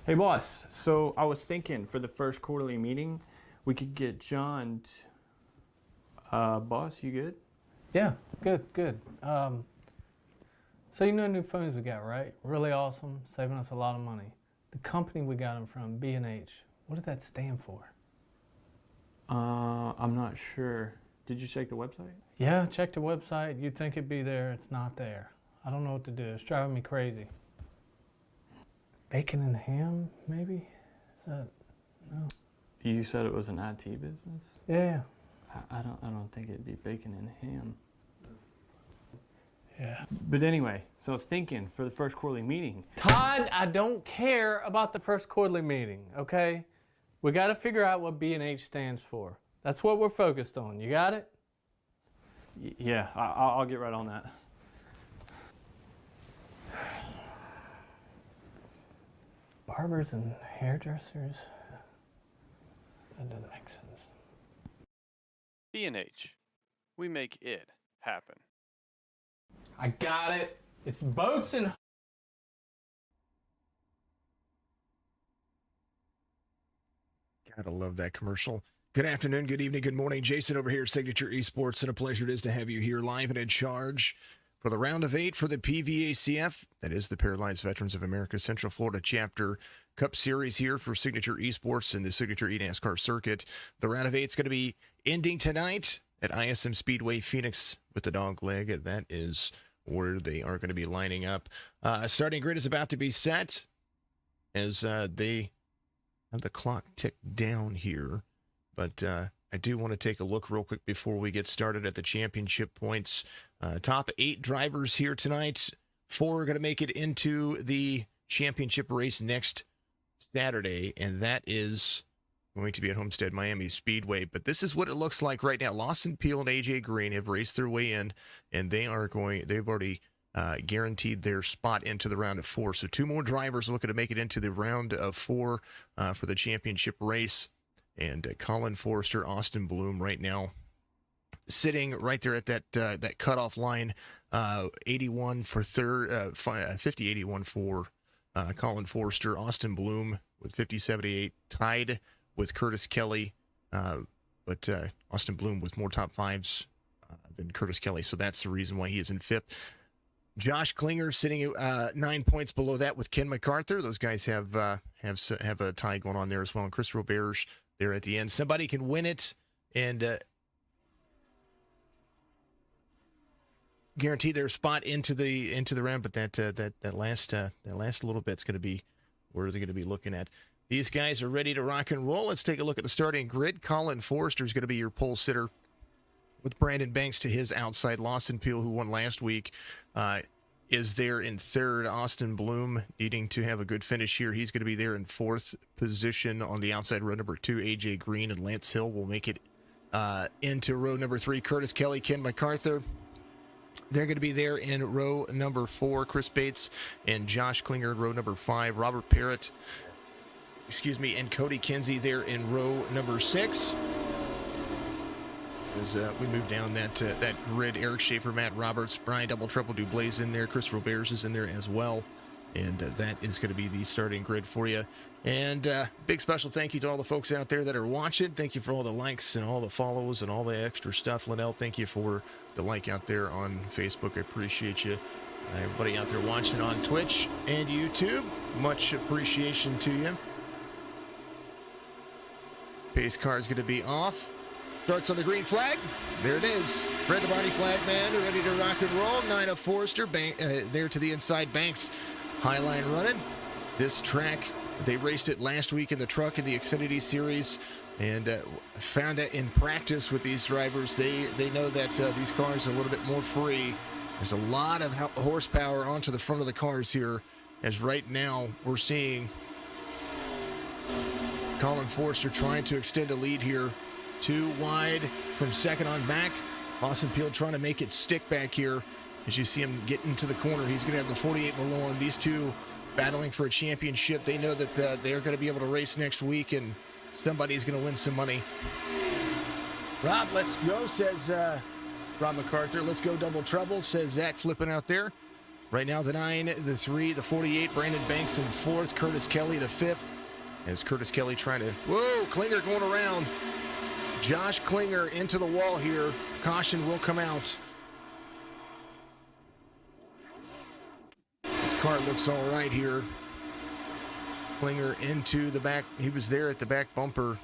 Hey, boss. So I was thinking for the first quarterly meeting, we could get John. Boss, you good? Yeah, good. So you know new phones we got, right? Really awesome, saving us a lot of money. The company we got them from, B&H, what did that stand for? I'm not sure. Did you check the website? Yeah, check the website. You'd think it'd be there. It's not there. I don't know what to do. It's driving me crazy. Bacon and ham, maybe? Is that, no? You said it was an IT business? Yeah. I don't think it'd be bacon and ham. Yeah. But anyway, so I was thinking for the first quarterly meeting. Todd, I don't care about the first quarterly meeting, okay? We got to figure out what B&H stands for. That's what we're focused on. You got it? Yeah, I'll get right on that. Barbers and hairdressers? That doesn't make sense. B&H. We make it happen. I got it. It's boats and... Gotta love that commercial. Good afternoon, good evening, good morning. Jason over here at Signature Esports, and a pleasure it is to have you here live and in charge for the round of 8 for the PVACF. That is the Paralyzed Veterans of America Central Florida Chapter Cup Series here for Signature Esports and the Signature eNASCAR circuit. The round of 8 is going to be ending tonight at ISM Speedway Phoenix with the dog leg. That is where they are going to be lining up. Starting grid is about to be set as they have the clock tick down here. But I do want to take a look real quick before we get started at the championship points. Top 8 drivers here tonight. 4 are going to make it into the championship race next Saturday, and that is going to be at Homestead Miami Speedway. But this is what it looks like right now. Lawson Peel and AJ Green have raced their way in, and they've already guaranteed their spot into the round of 4. So 2 more drivers looking to make it into the round of 4 for the championship race. And Colin Forrester, Austin Bloom right now sitting right there at that cutoff line, 81 for third, 50-81 for Colin Forrester. Austin Bloom with 50-78 tied with Curtis Kelly, but Austin Bloom with more top 5s than Curtis Kelly, so that's the reason why he is in 5th. Josh Klinger sitting 9 points below that with Ken MacArthur. Those guys have a tie going on there as well. And Chris Roberge there at the end. Somebody can win it and guarantee their spot into the round, but that last little bit's going to be where they're going to be looking at. These guys are ready to rock and roll. Let's take a look at the starting grid. Colin Forrester is going to be your pole sitter with Brandon Banks to his outside. Lawson Peel, who won last week, is there in 3rd. Austin Bloom needing to have a good finish here. He's going to be there in 4th position on the outside. Row number 2, AJ Green and Lance Hill will make it into row number 3. Curtis Kelly, Ken MacArthur, they're going to be there in row number 4. Chris Bates and Josh Klinger in row number 5. Robert Parrott, and Cody Kinsey there in row number 6. As we move down that grid, Eric Schaefer, Matt Roberts, Brian Double Triple Dublay's in there, Chris Roberge is in there as well, and that is going to be the starting grid for you. And big special thank you to all the folks out there that are watching. Thank you for all the likes and all the follows and all the extra stuff. Linnell, thank you for the like out there on Facebook. I appreciate you. Everybody out there watching on Twitch and YouTube, much appreciation to you. Pace car is going to be off. Starts on the green flag. There it is. Fred the Barney flag man ready to rock and roll. 9 of Forrester there to the inside. Banks high line running. This track, they raced it last week in the truck in the Xfinity Series and found it in practice with these drivers. They know that these cars are a little bit more free. There's a lot of horsepower onto the front of the cars here, as right now we're seeing Colin Forrester trying to extend a lead here. 2 wide from 2nd on back. Lawson Peel trying to make it stick back here. As you see him get into the corner, he's going to have the 48 below him. These 2 battling for a championship. They know that they're going to be able to race next week, and somebody's going to win some money. Rob, let's go, says Rob MacArthur. Let's go double trouble, says Zach flipping out there. Right now, the 9, the 3, the 48, Brandon Banks in 4th, Curtis Kelly to 5th. As Curtis Kelly trying to, whoa, Klinger going around. Josh Klinger into the wall here. Caution will come out. His car looks all right here. Klinger into the back. He was there at the back bumper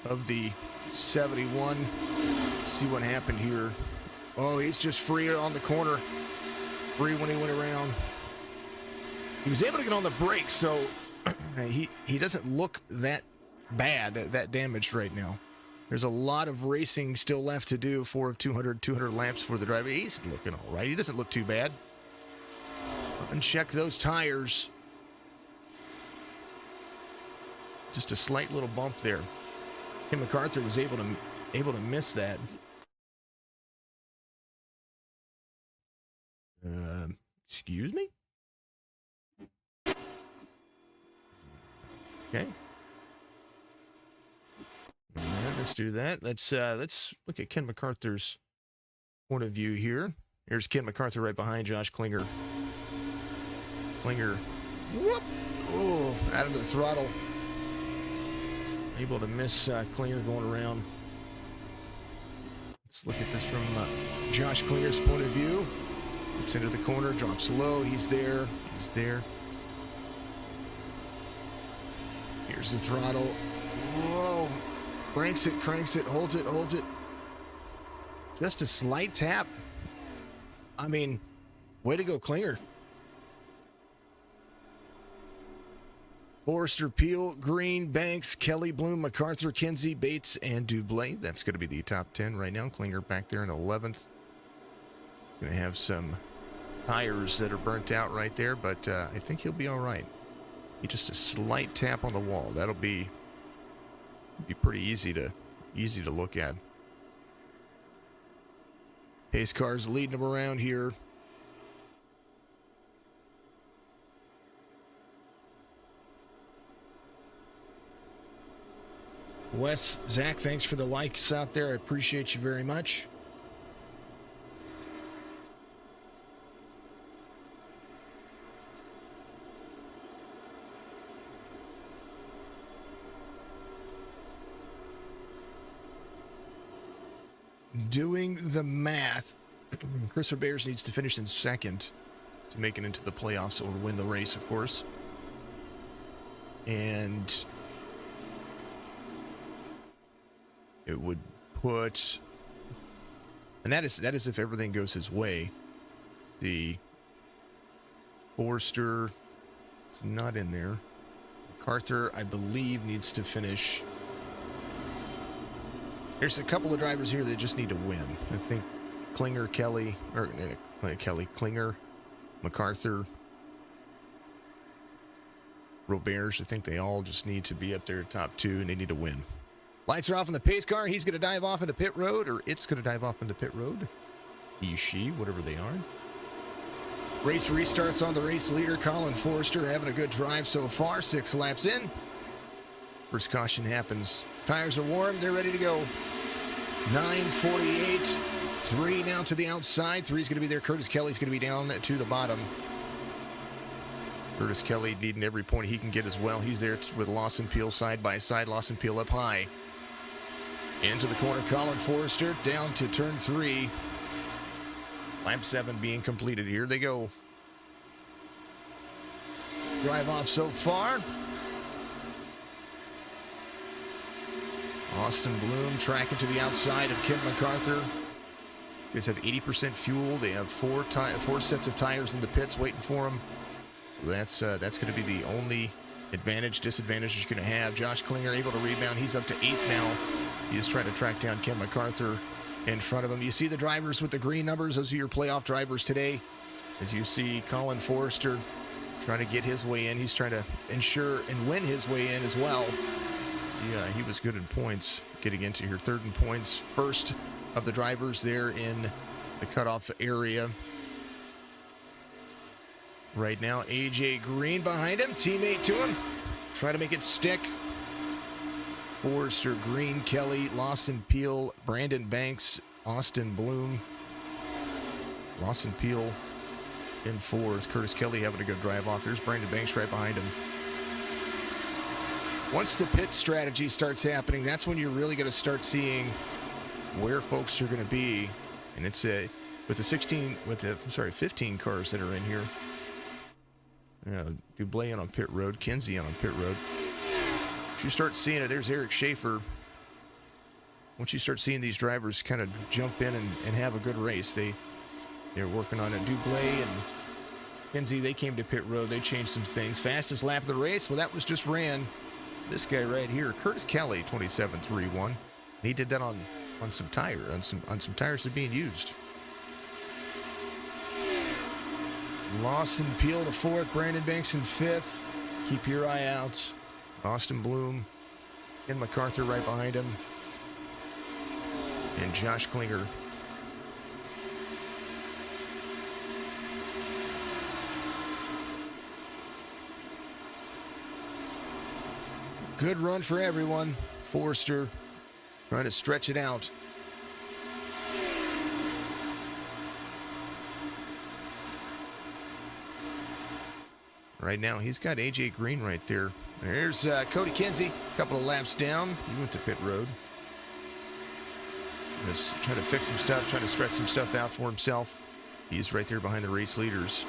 of the 71. Let's see what happened here. Oh, he's just free on the corner. Free when he went around. He was able to get on the brakes, so he doesn't look that bad, that damaged right now. There's a lot of racing still left to do. 4 of 200 laps for the driver. He's looking all right. He doesn't look too bad. Uncheck those tires. Just a slight little bump there. Kim MacArthur was able to miss that. Excuse me? Okay. All right, let's do that. Let's look at Ken MacArthur's point of view here. Here's Ken MacArthur right behind Josh Klinger. Klinger, whoop! Oh, out of the throttle. Able to miss Klinger going around. Let's look at this from Josh Klinger's point of view. Gets into the corner, drops low. He's there. He's there. Here's the throttle. Whoa. Cranks it, holds it. Just a slight tap. I mean, way to go, Klinger. Forrester, Peel, Green, Banks, Kelly, Bloom, MacArthur, Kinsey, Bates, and Dublé. That's going to be the top 10 right now. Klinger back there in 11th. Going to have some tires that are burnt out right there, but I think he'll be all right. Just a slight tap on the wall. That'll be pretty easy to look at. Pace cars leading them around here. Wes, Zach, thanks for the likes out there. I appreciate you very much. Doing the math, Christopher Bears needs to finish in second to make it into the playoffs or win the race, of course. And it would put, and that is if everything goes his way. The Forrester is not in there. MacArthur, I believe, needs to finish. There's a couple of drivers here that just need to win. I think Klinger, Kelly, Klinger, MacArthur, Roberge. I think they all just need to be up there top 2, and they need to win. Lights are off on the pace car. He's going to dive off into pit road, or it's going to dive off into pit road. He, she, whatever they are. Race restarts on the race leader, Colin Forrester, having a good drive so far. 6 laps in. First caution happens. Tires are warm. They're ready to go. 9:48. 3 now to the outside. 3's going to be there. Curtis Kelly's going to be down to the bottom. Curtis Kelly needing every point he can get as well. He's there with Lawson Peel side by side. Lawson Peel up high. Into the corner, Colin Forrester down to turn 3. Lap 7 being completed. Here they go. Drive off so far. Austin Bloom tracking to the outside of Kim MacArthur. Guys have 80% fuel. They have 4 sets of tires in the pits waiting for them. That's going to be the only disadvantage you're going to have. Josh Klinger able to rebound. He's up to 8th now. He's trying to track down Kim MacArthur in front of him. You see the drivers with the green numbers. Those are your playoff drivers today. As you see Colin Forrester trying to get his way in. He's trying to ensure and win his way in as well. Yeah, he was good in points getting into here. 3rd in points. First of the drivers there in the cutoff area. Right now, AJ Green behind him. Teammate to him. Try to make it stick. Forrester, Green, Kelly, Lawson Peel, Brandon Banks, Austin Bloom. Lawson Peel in fourth. Curtis Kelly having a good drive off. There's Brandon Banks right behind him. Once the pit strategy starts happening, that's when you're really going to start seeing where folks are going to be. And it's with the 15 cars that are in here. Dublé in on pit road, Kinsey in on pit road. If you start seeing it, there's Eric Schaefer. Once you start seeing these drivers kind of jump in and have a good race, they're working on it. Dublé and Kinsey, they came to pit road. They changed some things. Fastest lap of the race, well, that was just ran. This guy right here, Curtis Kelly, 27.31. He did that on some tires that are being used. Lawson Peel to fourth, Brandon Banks in fifth. Keep your eye out. Austin Bloom, Ken MacArthur right behind him, and Josh Klinger. Good run for everyone. Forster trying to stretch it out. Right now, he's got AJ Green right there. There's Cody Kinsey, a couple of laps down. He went to pit road. Just trying to fix some stuff, trying to stretch some stuff out for himself. He's right there behind the race leaders.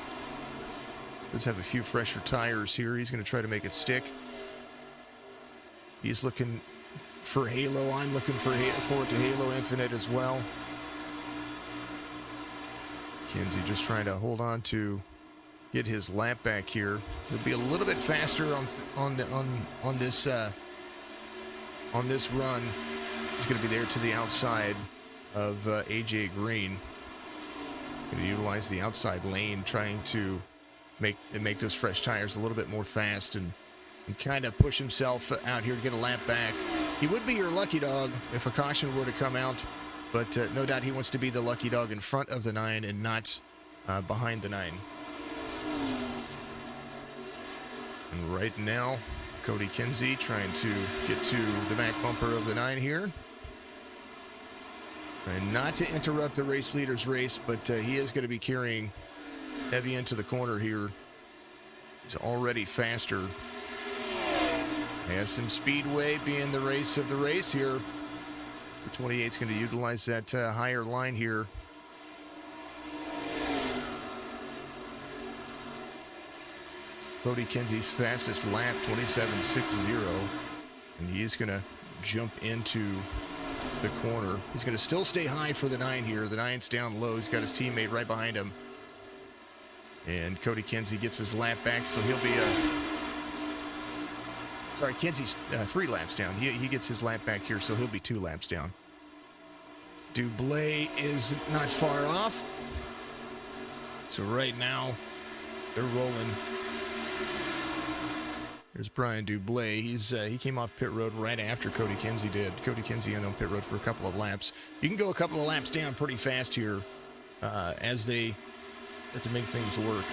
Does have a few fresher tires here. He's going to try to make it stick. He's looking for Halo. I'm looking forward to Halo Infinite as well. Kinsey just trying to hold on to get his lap back here. He'll be a little bit faster on this run. He's going to be there to the outside of AJ Green. Going to utilize the outside lane, trying to make those fresh tires a little bit more fast and kind of push himself out here to get a lap back. He would be your lucky dog if a caution were to come out, but no doubt he wants to be the lucky dog in front of the 9 and not behind the 9. And right now, Cody Kinsey trying to get to the back bumper of the 9 here. Trying not to interrupt the race leader's race, but he is going to be carrying heavy into the corner here. He's already faster. ISM Speedway being the race of the race here. The 28 is going to utilize that higher line here. Cody Kinsey's fastest lap, 27.60. And he is going to jump into the corner. He's going to still stay high for the 9 here. The 9's down low. He's got his teammate right behind him. And Cody Kinsey gets his lap back, so he'll be Kinsey's 3 laps down. He gets his lap back here, so he'll be 2 laps down. Dublé is not far off. So right now, they're rolling. There's Brian Dublé. He came off pit road right after Cody Kinsey did. Cody Kinsey on pit road for a couple of laps. You can go a couple of laps down pretty fast here as they have to make things work.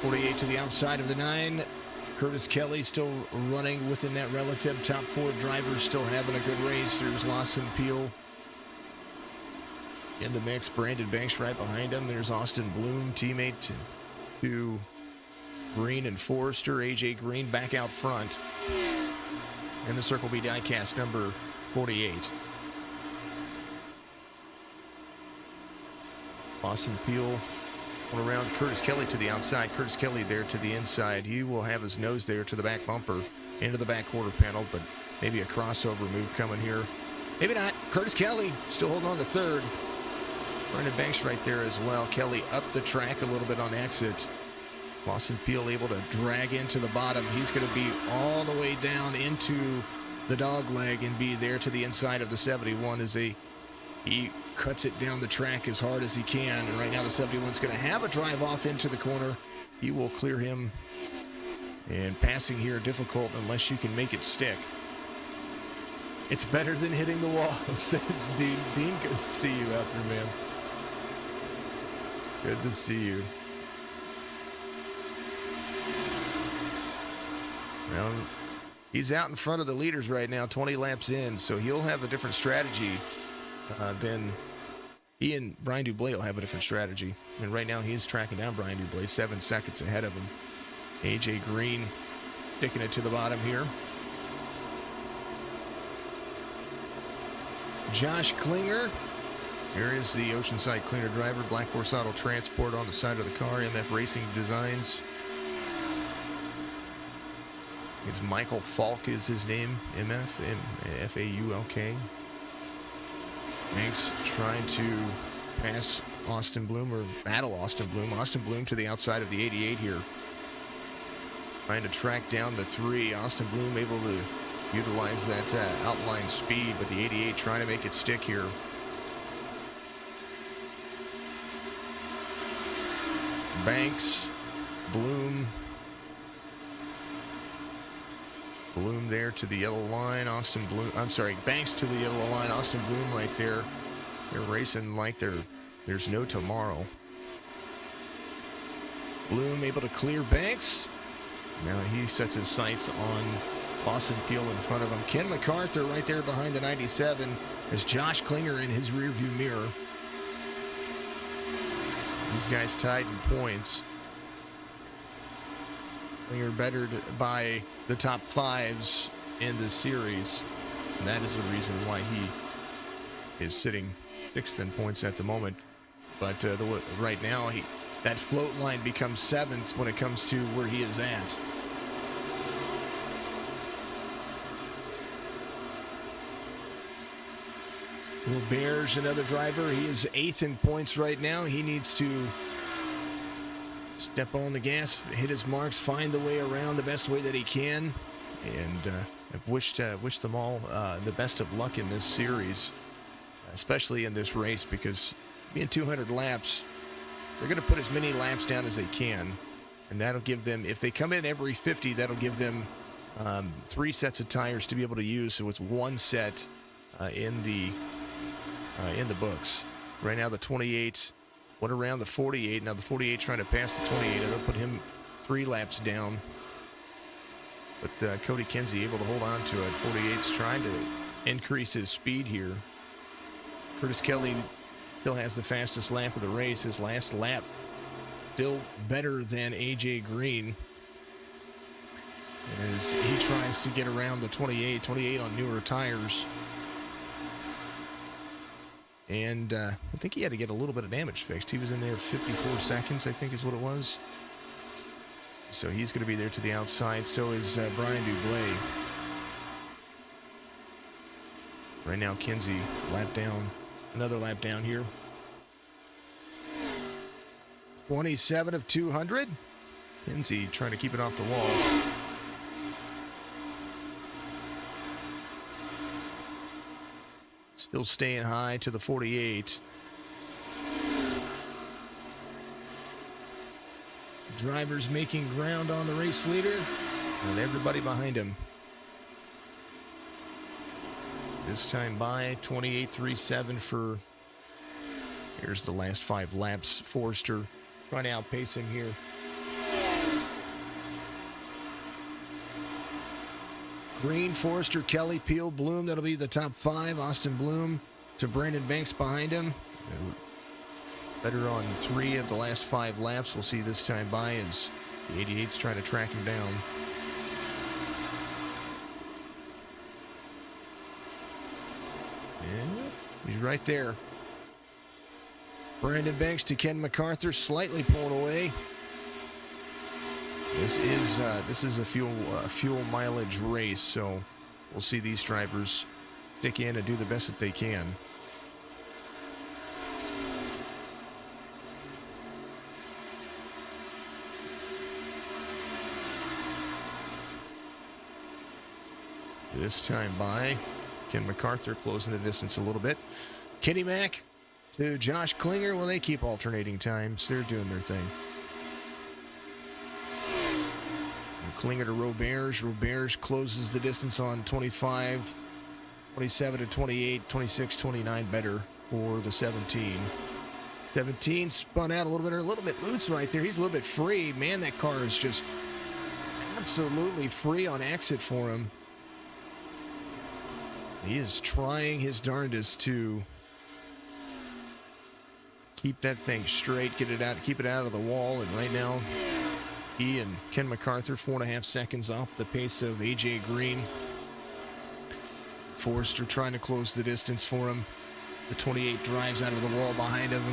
.48 to the outside of the 9. Curtis Kelly still running within that relative. Top 4 drivers still having a good race. There's Lawson Peel in the mix. Brandon Banks right behind him. There's Austin Bloom, teammate to Green and Forster. AJ Green back out front. And the Circle B diecast number 48. Austin Peel going around Curtis Kelly to the outside. Curtis Kelly there to the inside. He will have his nose there to the back bumper, into the back quarter panel, but maybe a crossover move coming here. Maybe not. Curtis Kelly still holding on to third. Brandon Banks right there as well. Kelly up the track a little bit on exit. Lawson Peel able to drag into the bottom. He's going to be all the way down into the dog leg and be there to the inside of the 71 as he cuts it down the track as hard as he can. And right now the 71's going to have a drive off into the corner. He will clear him. And passing here difficult unless you can make it stick. It's better than hitting the wall, says Dean. Dean, good to see you out there, man. Good to see you. Well, He's out in front of the leaders right now, 20 laps in, so he'll have a different strategy than he and Brian Dublé will have a different strategy. And right now he's tracking down Brian Dublé, 7 seconds ahead of him. AJ Green sticking it to the bottom here. Josh Klinger. Here is the Oceanside Cleaner driver, Black Horse Auto Transport on the side of the car, MF Racing Designs. It's Michael Falk is his name, MF, F-A-U-L-K. Banks trying to pass Austin Bloom or battle Austin Bloom. Austin Bloom to the outside of the 88 here. Trying to track down the 3. Austin Bloom able to utilize that outline speed, but the 88 trying to make it stick here. Banks, Bloom there to the yellow line. Banks to the yellow line. Austin Bloom right there. They're racing like there's no tomorrow. Bloom able to clear Banks. Now he sets his sights on Lawson Peel in front of him. Ken MacArthur right there behind the 97 as Josh Klinger in his rearview mirror. These guys tied in points. Klinger bettered by the top 5s in this series. And that is the reason why he is sitting 6th in points at the moment. But right now, that float line becomes 7th when it comes to where he is at. Robert's another driver. He is 8th in points right now. He needs to step on the gas, hit his marks, find the way around the best way that he can. And I've wished them all the best of luck in this series, especially in this race, because being 200 laps, they're going to put as many laps down as they can. And that'll give them, if they come in every 50, that'll give them 3 sets of tires to be able to use. So it's 1 set in the books. Right now the 28 went around the 48. Now the 48 trying to pass the 28. It'll put him 3 laps down. But Cody Kinsey able to hold on to it. 48's trying to increase his speed here. Curtis Kelly still has the fastest lap of the race. His last lap still better than AJ Green as he tries to get around the 28 on newer tires. And I think he had to get a little bit of damage fixed. He was in there 54 seconds, I think is what it was. So he's going to be there to the outside. So is Brian Dublé. Right now, Kinsey lap down. Another lap down here. 27 of 200. Kinsey trying to keep it off the wall. Still staying high to the 48. Drivers making ground on the race leader and everybody behind him. This time by 28.37 for, here's the last 5 laps. Forrester trying to outpace him here. Green, Forrester, Kelly, Peel, Bloom. That'll be the top 5. Austin Bloom to Brandon Banks behind him. Better on 3 of the last 5 laps. We'll see this time by as the 88's trying to track him down. Yeah, he's right there. Brandon Banks to Ken MacArthur, slightly pulled away. This is a fuel mileage race, so we'll see these drivers stick in and do the best that they can. This time by Ken MacArthur closing the distance a little bit. Kenny Mack to Josh Klinger. Well, they keep alternating times. They're doing their thing. Klinger to Roberts. Roberts closes the distance on 25, 27 to 28, 26, 29 better for the 17. 17 spun out a little bit loose right there. He's a little bit free. Man, that car is just absolutely free on exit for him. He is trying his darndest to keep that thing straight, get it out, keep it out of the wall. And right now, he and Ken MacArthur 4.5 seconds off the pace of AJ Green. Forrester trying to close the distance for him. The 28 drives out of the wall behind him,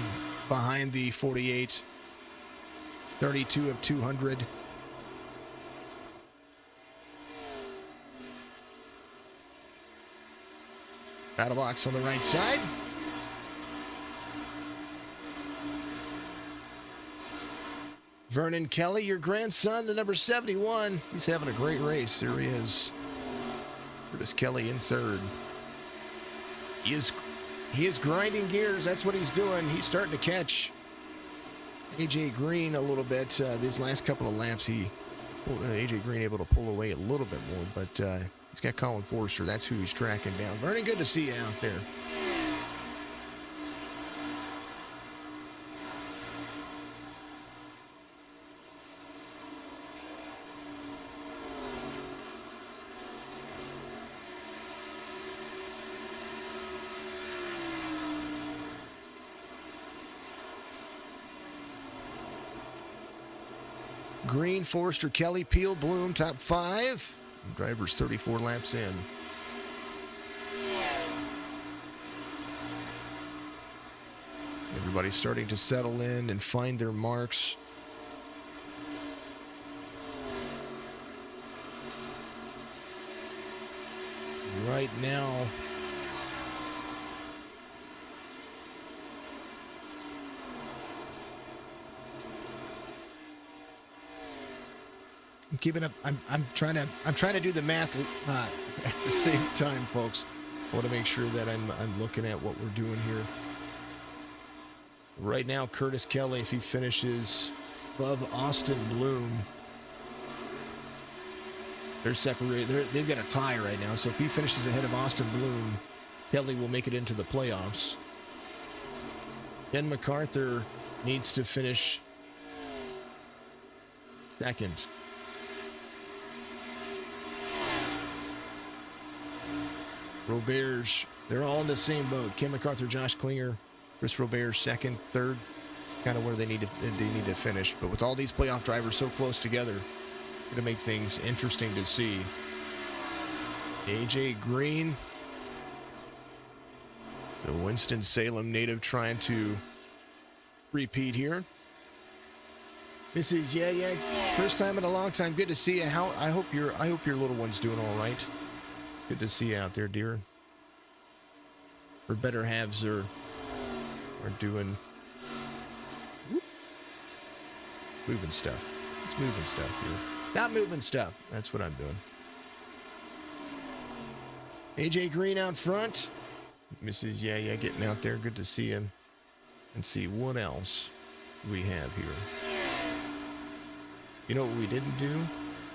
behind the 48. 32 of 200. Battle box on the right side. Vernon Kelly, your grandson, the number 71. He's having a great race. There he is. Curtis Kelly in third. He is grinding gears. That's what he's doing. He's starting to catch AJ Green a little bit. These last couple of laps, AJ Green able to pull away a little bit more, but he's got Colin Forrester. That's who he's tracking down. Vernon, good to see you out there. Green, Forrester, Kelly, Peel, Bloom, top 5. Drivers 34 laps in. Everybody's starting to settle in and find their marks. Right now, I'm keeping up. I'm trying to do the math at the same time, folks. I want to make sure that I'm looking at what we're doing here. Right now, Curtis Kelly, if he finishes above Austin Bloom, they're separated. They've got a tie right now. So if he finishes ahead of Austin Bloom, Kelly will make it into the playoffs. Ken MacArthur needs to finish second. Roberge, they're all in the same boat. Ken MacArthur, Josh Klinger, Chris Roberge, second, third, kind of where they need to finish. But with all these playoff drivers so close together, going to make things interesting to see. AJ Green, the Winston-Salem native, trying to repeat here. Mrs. Yeah, first time in a long time. Good to see you. I hope your little one's doing all right. Good to see you out there, dear. Her better halves are doing moving stuff. It's moving stuff here. Not moving stuff. That's what I'm doing. AJ Green out front. Mrs. Yeah, getting out there. Good to see him. And see what else we have here. You know what we didn't do?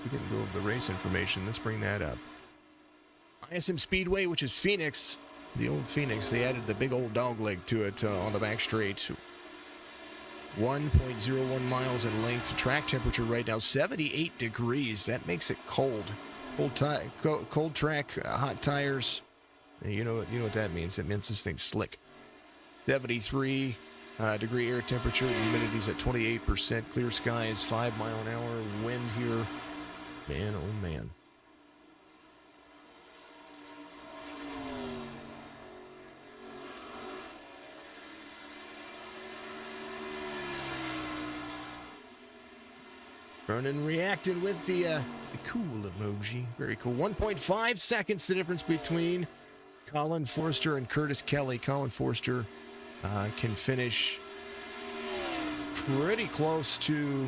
We didn't go over the race information. Let's bring that up. ISM Speedway, which is Phoenix, the old Phoenix. They added the big old dog leg to it on the back straight. 1.01 miles in length. Track temperature right now 78 degrees. That makes it cold. Cold track, hot tires. You know what that means. It means this thing's slick. 73 degree air temperature. The humidity's at 28%. Clear skies, 5 mile an hour wind here. Man, oh man. Vernon reacting with the cool emoji. Very cool. 1.5 seconds the difference between Colin Forrester and Curtis Kelly. Colin Forrester can finish pretty close to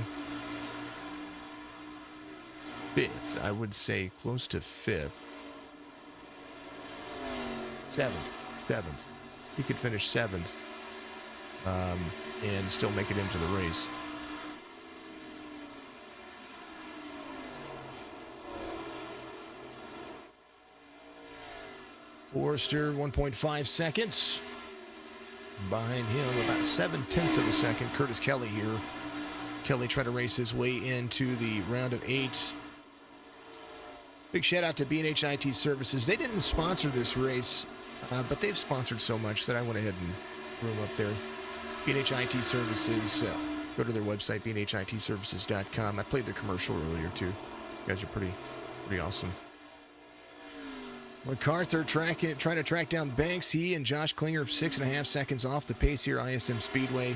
fifth. I would say close to fifth. Seventh. He could finish seventh and still make it into the race. Forrester, 1.5 seconds. Behind him, about 7/10 of a second, Curtis Kelly here. Kelly tried to race his way into the round of 8. Big shout out to B&H IT Services. They didn't sponsor this race, but they've sponsored so much that I went ahead and threw them up there. B&H IT Services. Go to their website, bnhitservices.com. I played the commercial earlier, too. You guys are pretty awesome. MacArthur trying to track down Banks. He and Josh Klinger 6.5 seconds off the pace here, ISM Speedway.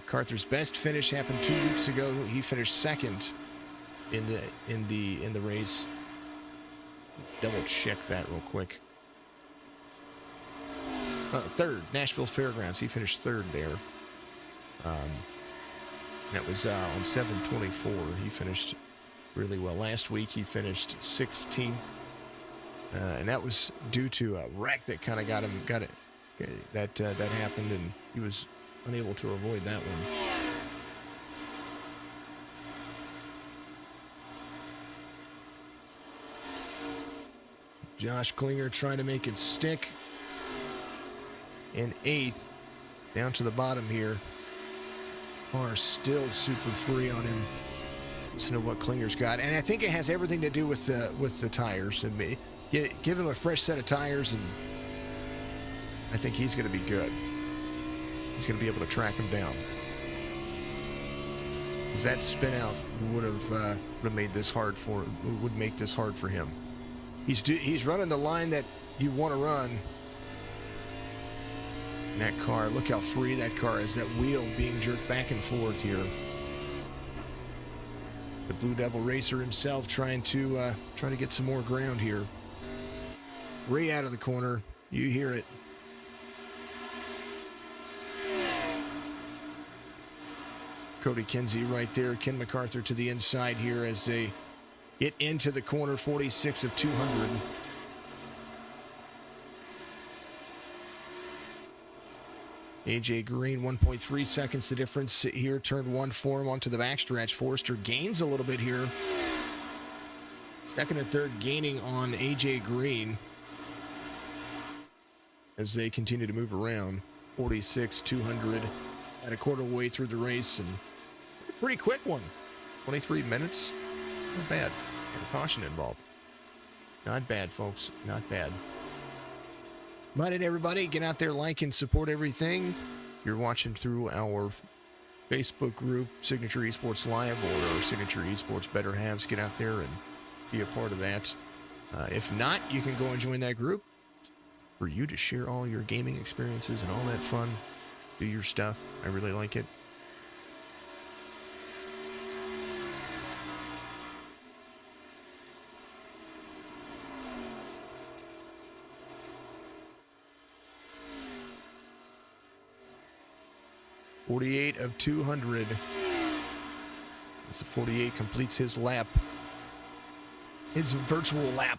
MacArthur's best finish happened 2 weeks ago. He finished second in the race. Double check that real quick. Third, Nashville Fairgrounds. He finished third there. That was on 7:24. He finished really well. Last week he finished 16th, and that was due to a wreck that kind of got it. That happened, and he was unable to avoid that one. Josh Klinger trying to make it stick in 8th, down to the bottom here. Car still super free on him. Listen to what Klinger's got, and I think it has everything to do with the tires. And give him a fresh set of tires, and I think he's going to be good. He's going to be able to track him down. Because that spin out would make this hard for him. He's running the line that you want to run. And that car, look how free that car is. That wheel being jerked back and forth here. The Blue Devil racer himself trying to get some more ground here. Way out of the corner. You hear it. Cody Kinsey right there. Ken MacArthur to the inside here as they get into the corner, 46 of 200. AJ Green, 1.3 seconds the difference here. Turn one for him onto the backstretch. Forrester gains a little bit here. Second and third gaining on AJ Green as they continue to move around. 46, 200 at a quarter way through the race, and a pretty quick one. 23 minutes. Not bad. And a caution involved. Not bad, folks. Not bad. Invited everybody, get out there, like and support everything. You're watching through our Facebook group, Signature Esports Live, or our Signature Esports Better Halves. Get out there and be a part of that. If not, you can go and join that group for you to share all your gaming experiences and all that fun. Do your stuff. I really like it. .48 of 200. As the 48 completes his lap. His virtual lap.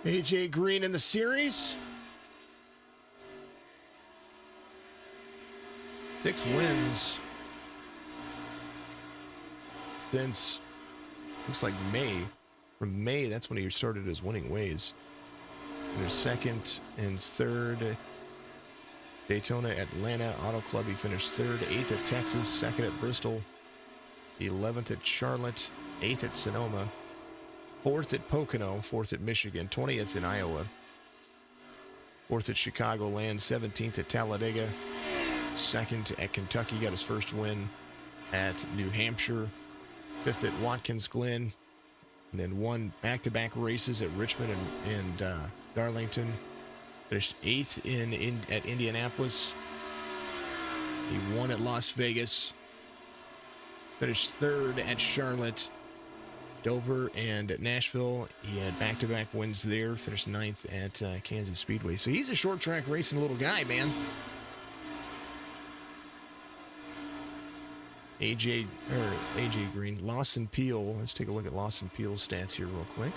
AJ Green in the series. 6 wins since, looks like May. From May, that's when he started his winning ways. In his second and third, Daytona, Atlanta Auto Club, he finished third. 8th at Texas, 2nd at Bristol, 11th at Charlotte, 8th at Sonoma, 4th at Pocono, 4th at Michigan, 20th in Iowa, 4th at Chicagoland, 17th at Talladega, 2nd at Kentucky, got his first win at New Hampshire, 5th at Watkins Glen, and then won back-to-back races at Richmond and Darlington. Finished 8th at Indianapolis. He won at Las Vegas. Finished 3rd at Charlotte, Dover, and at Nashville. He had back-to-back wins there. Finished 9th at Kansas Speedway. So he's a short-track racing little guy, man. AJ Green, Lawson Peel. Let's take a look at Lawson Peel's stats here real quick.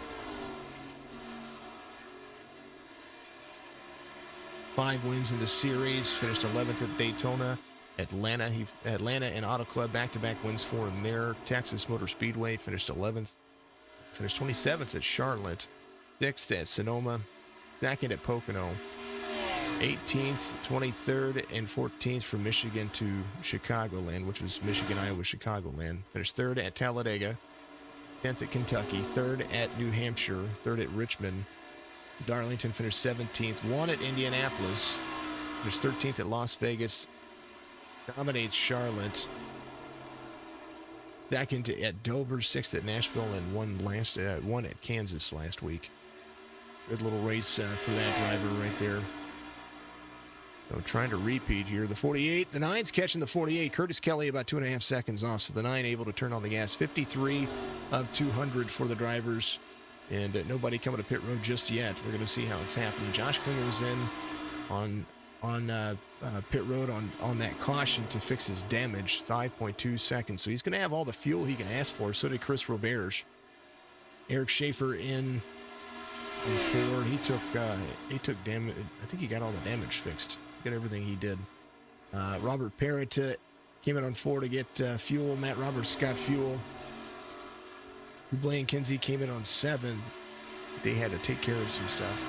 5 wins in the series. Finished 11th at Daytona, Atlanta. Atlanta and Auto Club back-to-back wins for him there. Texas Motor Speedway finished 11th. Finished 27th at Charlotte, 6th at Sonoma, 2nd at Pocono, 18th, 23rd, and 14th from Michigan to Chicagoland, which was Michigan, Iowa, Chicagoland. Finished 3rd at Talladega, 10th at Kentucky, 3rd at New Hampshire, 3rd at Richmond. Darlington finished 17th, 1 at Indianapolis, finished 13th at Las Vegas, dominates Charlotte, 2nd at Dover, 6th at Nashville, and 1 at Kansas last week. Good little race for that driver right there. So trying to repeat here. The 48, the 9's catching the 48. Curtis Kelly about 2.5 seconds off, so the 9 able to turn on the gas. 53 of 200 for the drivers, and nobody coming to pit road just yet. We're going to see how it's happening. Josh Klinger's in on pit road on that caution to fix his damage, 5.2 seconds. So he's going to have all the fuel he can ask for. So did Chris Roberge. Eric Schaefer in 4. He took damage. I think he got all the damage fixed. Got everything he did. Robert Parrott came in on 4 to get fuel. Matt Roberts got fuel. Blaine Kinsey came in on 7. They had to take care of some stuff.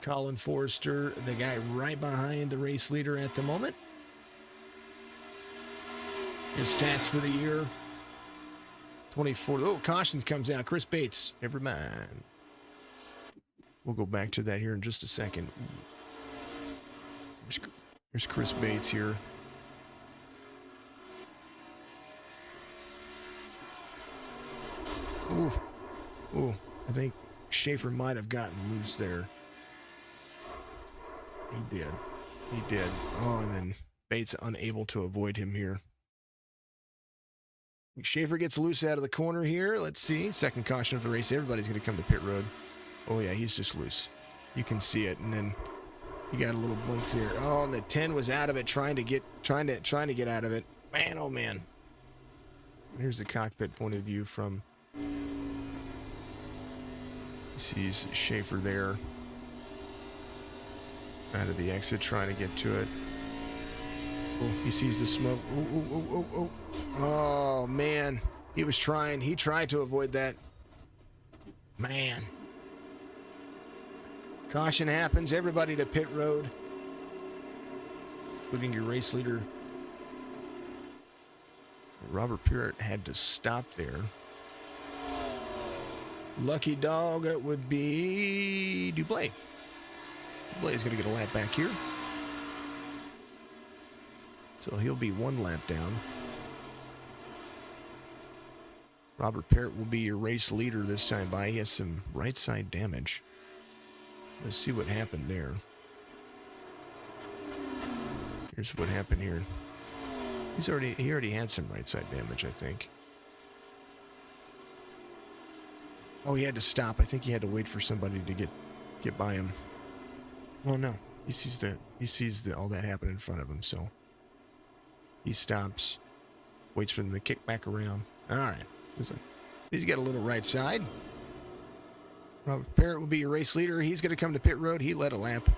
Colin Forrester, the guy right behind the race leader at the moment. His stats for the year: 24. Oh, caution comes out. Chris Bates. Never mind. We'll go back to that here in just a second. Here's Chris Bates here. Ooh, I think Schaefer might have gotten loose there. He did. Oh, and then Bates unable to avoid him here. Schaefer gets loose out of the corner here. Let's see. Second caution of the race. Everybody's going to come to pit road. Oh, yeah, he's just loose. You can see it. And then he got a little blink there. Oh, and the 10 was out of it, trying to get out of it. Man, oh, man. Here's the cockpit point of view from... He sees Schaefer there. Out of the exit, trying to get to it. Oh, he sees the smoke. Oh. Oh, man. He tried to avoid that. Man. Caution happens. Everybody to pit road, including your race leader. Robert Parrott had to stop there. Lucky dog would be Dublé. Dublé is going to get a lap back here. So he'll be 1 lap down. Robert Parrott will be your race leader this time by. He has some right side damage. Let's see what happened there. Here's what happened here. He already had some right side damage, I think. Oh, he had to stop. I think he had to wait for somebody to get by him. Oh no, he sees all that happen in front of him, so he stops, waits for them to kick back around. All right, he's got a little right side. Robert Parrott will be your race leader. He's going to come to pit road. He led a lap.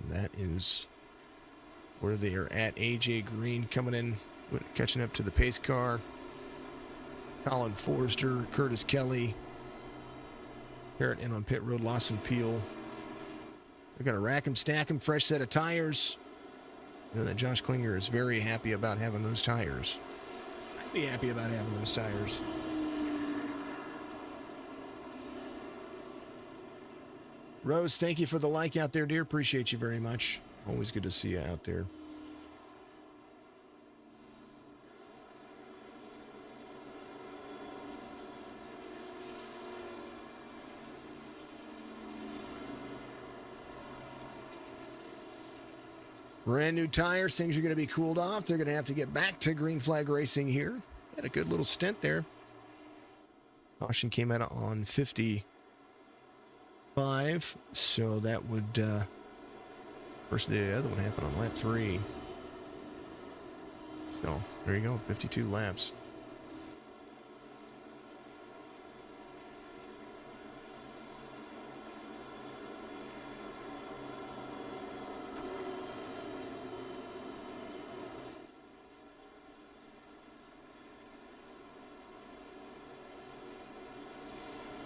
And that is where they are at. AJ Green coming in, catching up to the pace car. Colin Forrester, Curtis Kelly. Parrott in on pit road. Lawson Peel. They're going to rack him, stack him, fresh set of tires. You know that Josh Klinger is very happy about having those tires. I'd be happy about having those tires. Rose, thank you for the like out there, dear. Appreciate you very much. Always good to see you out there. Brand new tires. Things are going to be cooled off. They're going to have to get back to green flag racing here. Had a good little stint there. Caution came out on 55. So that would... first, the other one happened on lap 3. So there you go. 52 laps.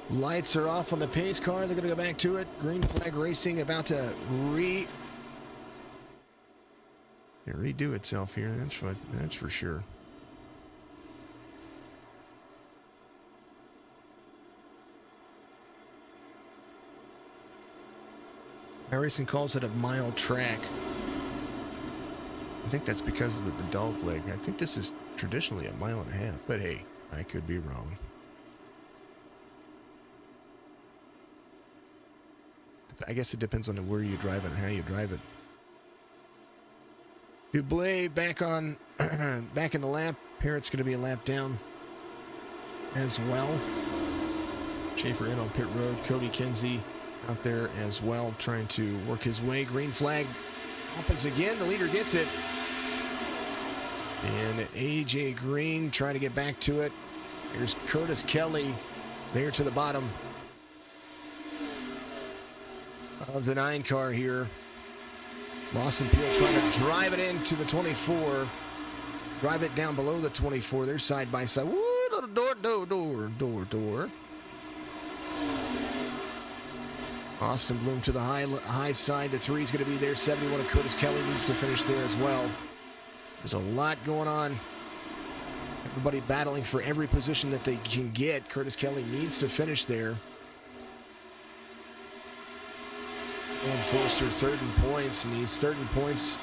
Lights are off on the pace car. They're going to go back to it. Green flag racing about to redo itself here. That's for sure. iRacing calls it a mile track. I think that's because of the dog leg. I think this is traditionally a mile and a half, but hey, I could be wrong. I guess it depends on where you drive it and how you drive it. Dublé back on, back in the lap. Parrott's going to be a lap down as well. Schaefer in on pit road. Cody Kinsey out there as well, trying to work his way. Green flag happens again. The leader gets it. And AJ Green trying to get back to it. Here's Curtis Kelly there to the bottom of the 9 car here. Lawson Peel trying to drive it into the 24. Drive it down below the 24. They're side by side. Woo, little door. Austin Bloom to the high side. The 3 is going to be there. 71 of Curtis Kelly needs to finish there as well. There's a lot going on. Everybody battling for every position that they can get. Curtis Kelly needs to finish there. And Forster third in points, and he's third in points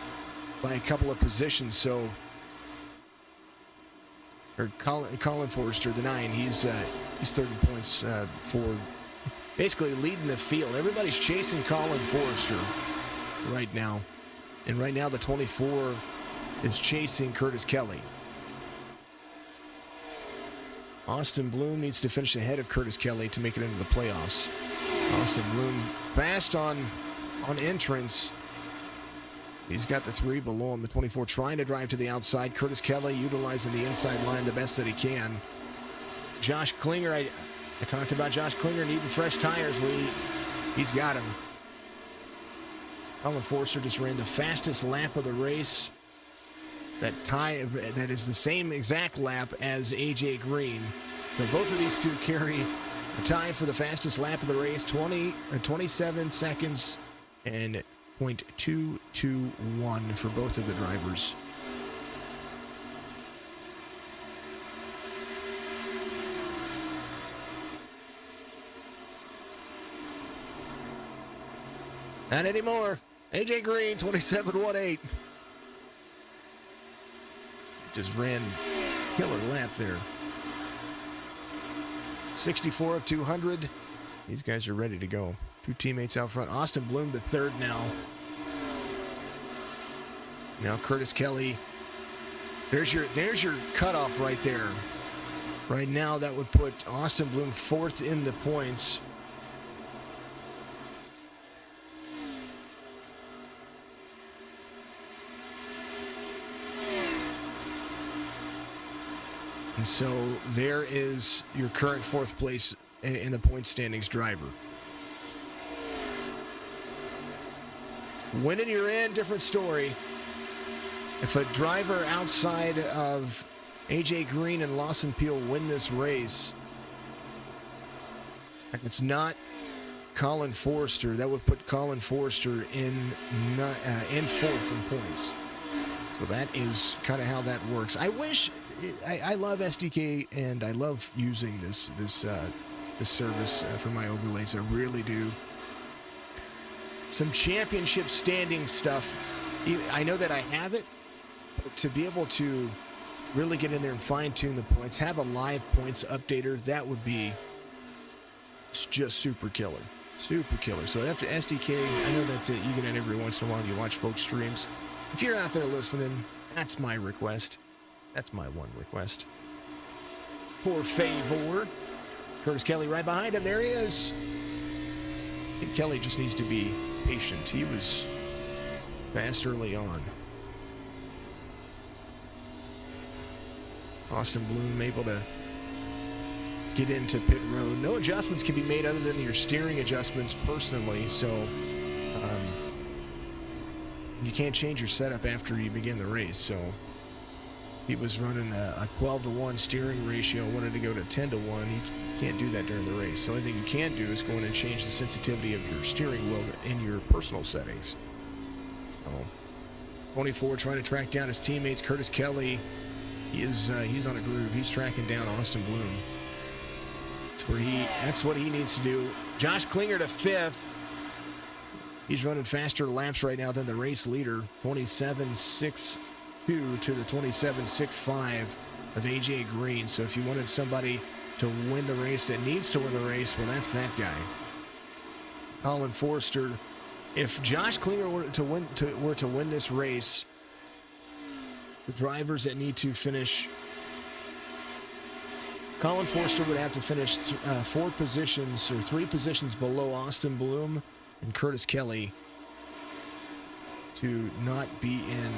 by a couple of positions. So, or Colin Forster, the 9, he's third in points for basically leading the field. Everybody's chasing Colin Forster right now, and right now the 24 is chasing Curtis Kelly. Austin Bloom needs to finish ahead of Curtis Kelly to make it into the playoffs. Austin Bloom fast on entrance. He's got the 3 below him. The 24 trying to drive to the outside. Curtis Kelly utilizing the inside line the best that he can. Josh Klinger, I talked about Josh Klinger needing fresh tires. He's got him. Colin Forster just ran the fastest lap of the race. That is the same exact lap as AJ Green. So both of these two carry a tie for the fastest lap of the race, 27 seconds and .221 for both of the drivers. Not anymore. AJ Green, 27.18. Just ran killer lap there. 64 of 200. These guys are ready to go. 2 teammates out front. Austin Bloom to third now. Now Curtis Kelly. There's your cutoff right there. Right now that would put Austin Bloom 4th in the points. And so there is your current 4th place in the point standings driver. Winning you're in, different story. If a driver outside of AJ Green and Lawson Peel win this race, and it's not Colin Forster, that would put Colin Forster in 4th in points. So that is kind of how that works. I love SDK and I love using this service for my overlays. I really do. Some championship standing stuff. I know that I have it, but to be able to really get in there and fine tune the points, have a live points updater, that would be just super killer. Super killer. So after SDK, I know that you get in every once in a while. You watch folks' streams. If you're out there listening, that's my request. That's my one request. Por favor. Curtis Kelly right behind him. There he is. I think Kelly just needs to be patient. He was fast early on. Austin Bloom able to get into pit road. No adjustments can be made other than your steering adjustments personally. So you can't change your setup after you begin the race. So he was running a 12-to-1 steering ratio, wanted to go to 10-to-1. Can't do that during the race. The only thing you can do is go in and change the sensitivity of your steering wheel in your personal settings. So, 24 trying to track down his teammates. Curtis Kelly, he's on a groove. He's tracking down Austin Bloom. That's what he needs to do. Josh Klinger to 5th. He's running faster laps right now than the race leader. 27.62 to the 27.65 of AJ Green. So if you wanted somebody to win the race that needs to win the race, well, that's that guy. Colin Forster. If Josh Klinger were to win this race, the drivers that need to finish, Colin Forster would have to finish 4 positions or 3 positions below Austin Bloom and Curtis Kelly to not be in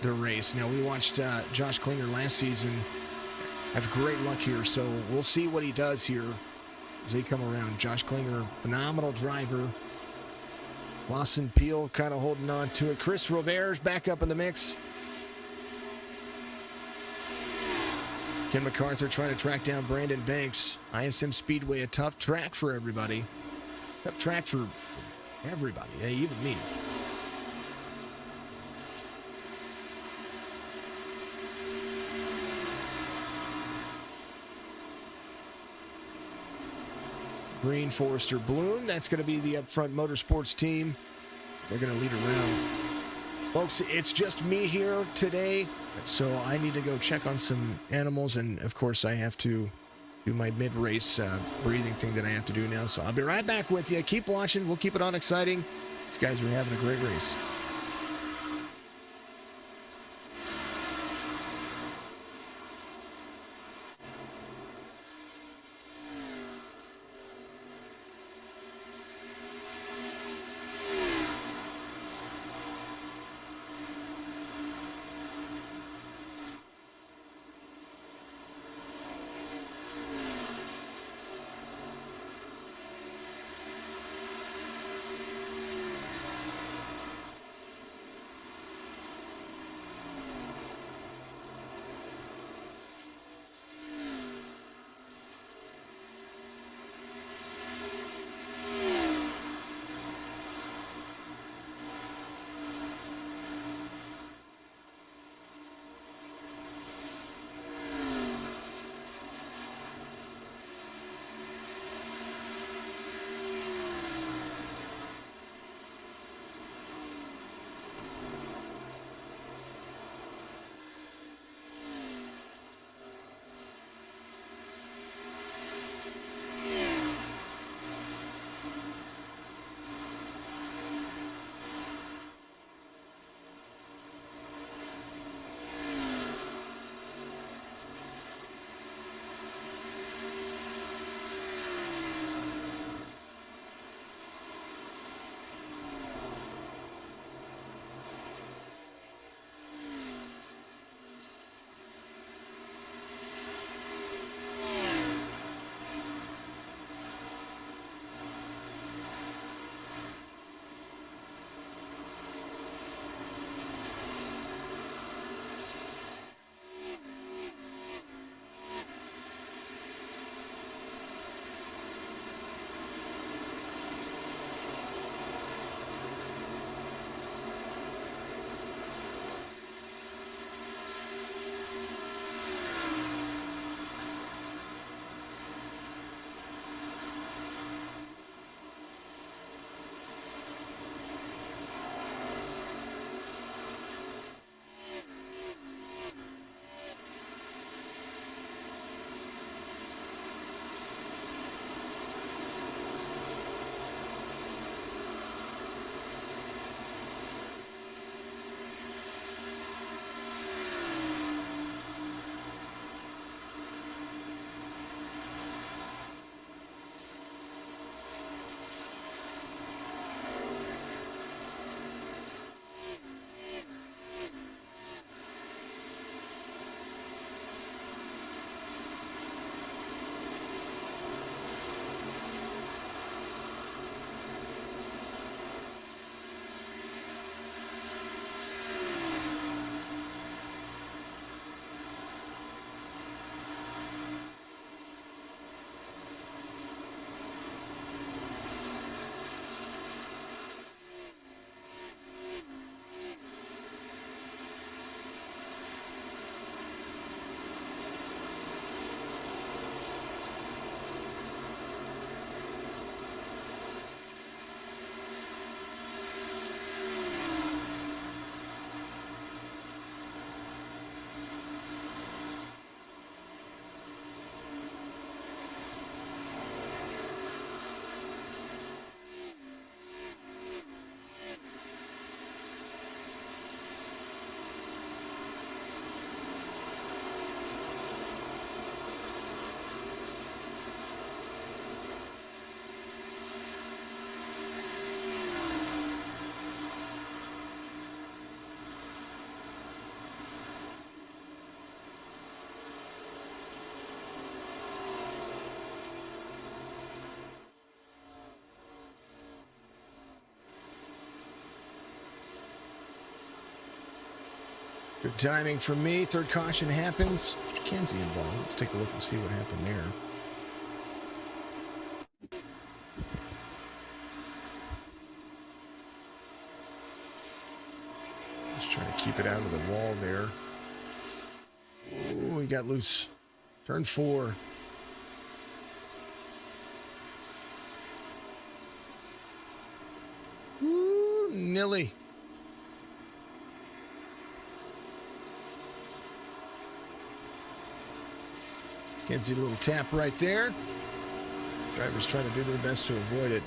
the race. Now, we watched Josh Klinger last season have great luck here, so we'll see what he does here as they come around. Josh Klinger, phenomenal driver. Lawson Peel kind of holding on to it. Chris Robert's back up in the mix. Ken MacArthur trying to track down Brandon Banks. ISM Speedway, a tough track for everybody. Tough track for everybody, even me. Green, Forrester, Bloom. That's going to be the Upfront Motorsports team. They're going to lead around. Folks, it's just me here today, so I need to go check on some animals, and of course I have to do my mid-race breathing thing that I have to do now. So I'll be right back with you. Keep watching. We'll keep it on exciting. These guys are having a great race. Good timing from me. Third caution happens. Mr. Kenzie involved. Let's take a look and see what happened there. Just trying to keep it out of the wall there. Oh, he got loose. Turn 4. Ooh, Nilly. Kenzie, a little tap right there. Drivers trying to do their best to avoid it.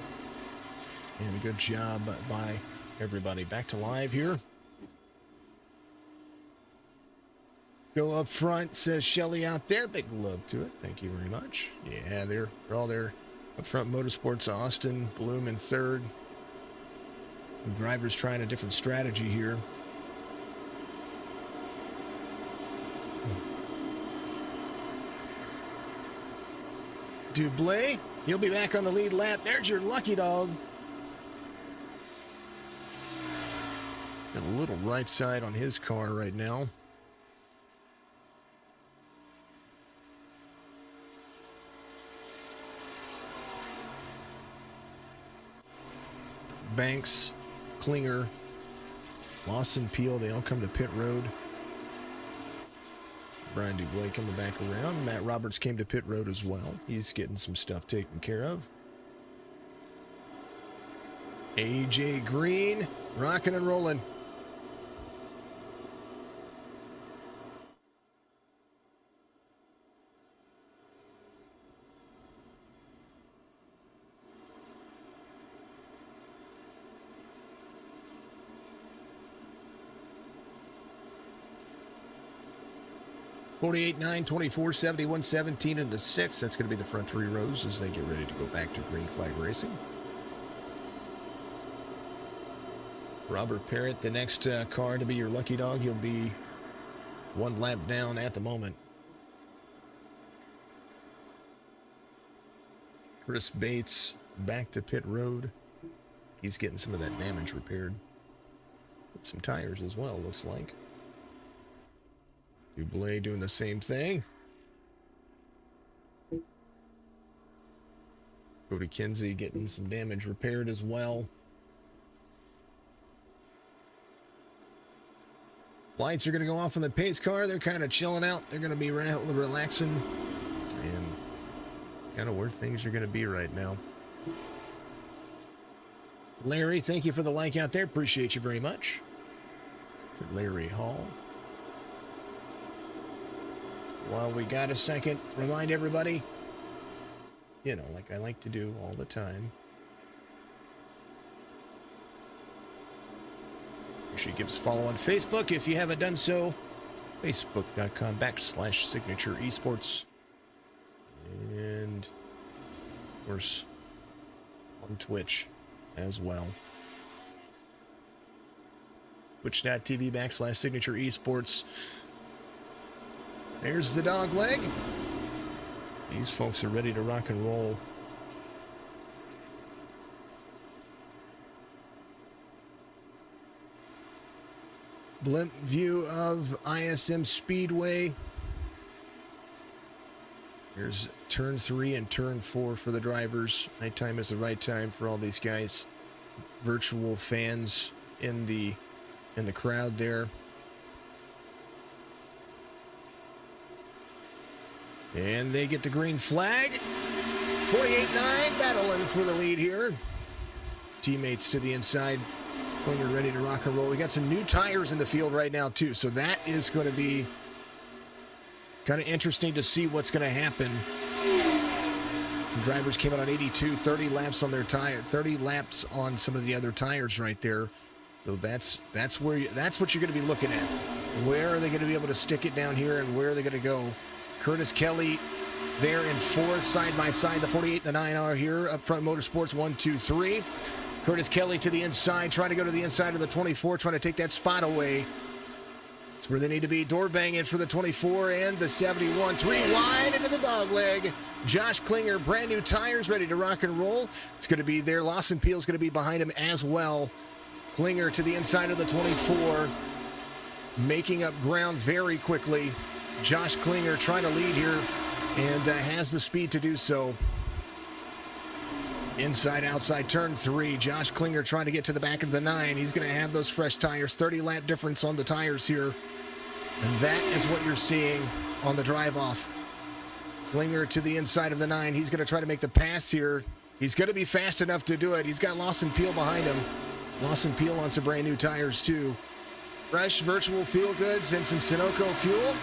And a good job by everybody. Back to live here. Go up front, says Shelly out there. Big love to it. Thank you very much. Yeah, they're all there. Up front, Motorsports Austin, Bloom in third. The drivers trying a different strategy here. Dublé, he'll be back on the lead lap. There's your lucky dog. Got a little right side on his car right now. Banks, Klinger, Lawson Peel, they all come to pit road. Brian Dublé coming back around. Matt Roberts came to pit road as well. He's getting some stuff taken care of. AJ Green, rocking and rolling. (48-9, 24-71, 17 into 6. That's going to be the front 3 rows as they get ready to go back to green flag racing. Robert Parrott, the next car to be your lucky dog. He'll be 1 lap down at the moment. Chris Bates back to pit road. He's getting some of that damage repaired. With some tires as well, looks like. Dublé doing the same thing. Cody Kinsey getting some damage repaired as well. Lights are going to go off on the pace car. They're kind of chilling out. They're going to be relaxing. And kind of where things are going to be right now. Larry, thank you for the like out there. Appreciate you very much. For Larry Hall. While we got a second, remind everybody, you know, like I like to do all the time. Make sure you give us a follow on Facebook if you haven't done so. Facebook.com/Signature Esports. And, of course, on Twitch as well. Twitch.tv/Signature Esports. There's the dog leg. These folks are ready to rock and roll. Blimp view of ISM Speedway. Here's turn 3 and turn 4 for the drivers. Nighttime is the right time for all these guys. Virtual fans in the crowd there. And they get the green flag. 48-9, battling for the lead here. Teammates to the inside. Klinger ready to rock and roll. We got some new tires in the field right now, too. So that is going to be kind of interesting to see what's going to happen. Some drivers came out on 82, 30 laps on their tire, 30 laps on some of the other tires right there. So that's what you're going to be looking at. Where are they going to be able to stick it down here, and where are they going to go? Curtis Kelly there in 4th, side by side. The 48 and the 9 are here. Up front, Motorsports 1, 2, 3. Curtis Kelly to the inside, trying to go to the inside of the 24, trying to take that spot away. That's where they need to be. Door banging for the 24 and the 71. 3 wide into the dog leg. Josh Klinger, brand new tires, ready to rock and roll. It's going to be there. Lawson Peel is going to be behind him as well. Klinger to the inside of the 24. making up ground very quickly. Josh Klinger trying to lead here and has the speed to do so. Inside, outside, turn 3. Josh Klinger trying to get to the back of the 9. He's going to have those fresh tires. 30-lap difference on the tires here. And that is what you're seeing on the drive-off. Klinger to the inside of the 9. He's going to try to make the pass here. He's going to be fast enough to do it. He's got Lawson Peel behind him. Lawson Peel on some brand new tires, too. Fresh virtual feel goods and some Sunoco fuel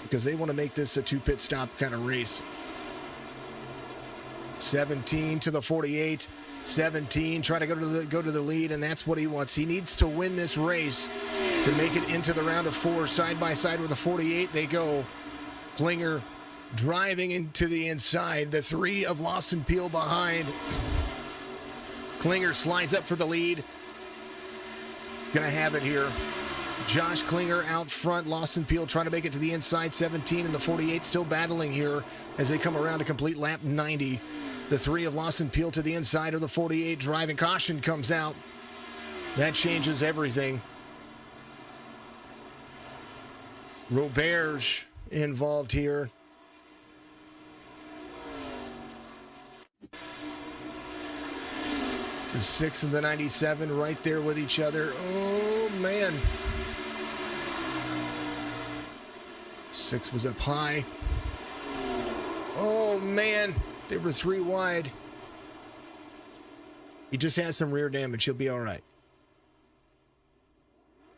because they want to make this a 2-pit stop kind of race. 17 to the 48. 17 trying to go to the lead, and that's what he wants. He needs to win this race to make it into the round of 4. Side by side with the 48 they go. Klinger driving into the inside. The 3 of Lawson Peel behind. Klinger slides up for the lead. He's going to have it here. Josh Klinger out front. Lawson Peel trying to make it to the inside. 17 and the 48 still battling here as they come around to complete lap 90. The 3 of Lawson Peel to the inside of the 48. Driving caution comes out. That changes everything. Roberge involved here. The 6 and the 97 right there with each other. Oh, man. 6 was up high. Oh, man. They were 3 wide. He just has some rear damage. He'll be all right.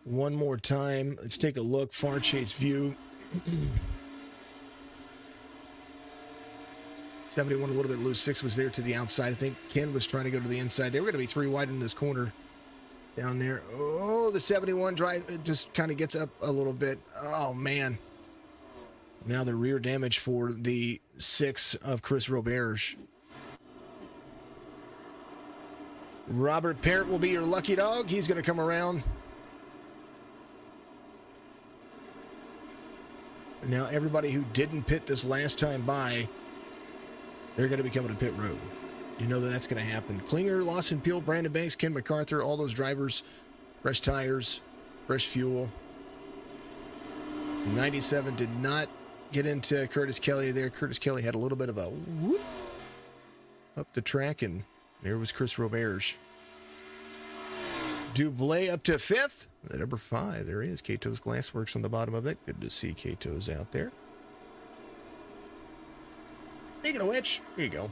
One more time. Let's take a look. Far chase view. 71 a little bit loose. 6 was there to the outside. I think Ken was trying to go to the inside. They were going to be 3 wide in this corner down there. Oh, the 71 drive just kind of gets up a little bit. Oh, man. Now the rear damage for the 6 of Chris Roberge. Robert Parrott will be your lucky dog. He's going to come around. Now everybody who didn't pit this last time by, they're going to be coming to pit road. You know that that's going to happen. Klinger, Lawson Peel, Brandon Banks, Ken MacArthur, all those drivers, fresh tires, fresh fuel. 97 did not get into Curtis Kelly there. Curtis Kelly had a little bit of a whoop up the track, and there was Chris Roberge. Dublé up to 5th. At number 5, there he is. Cato's Glassworks on the bottom of it. Good to see Cato's out there. Speaking of which, here you go.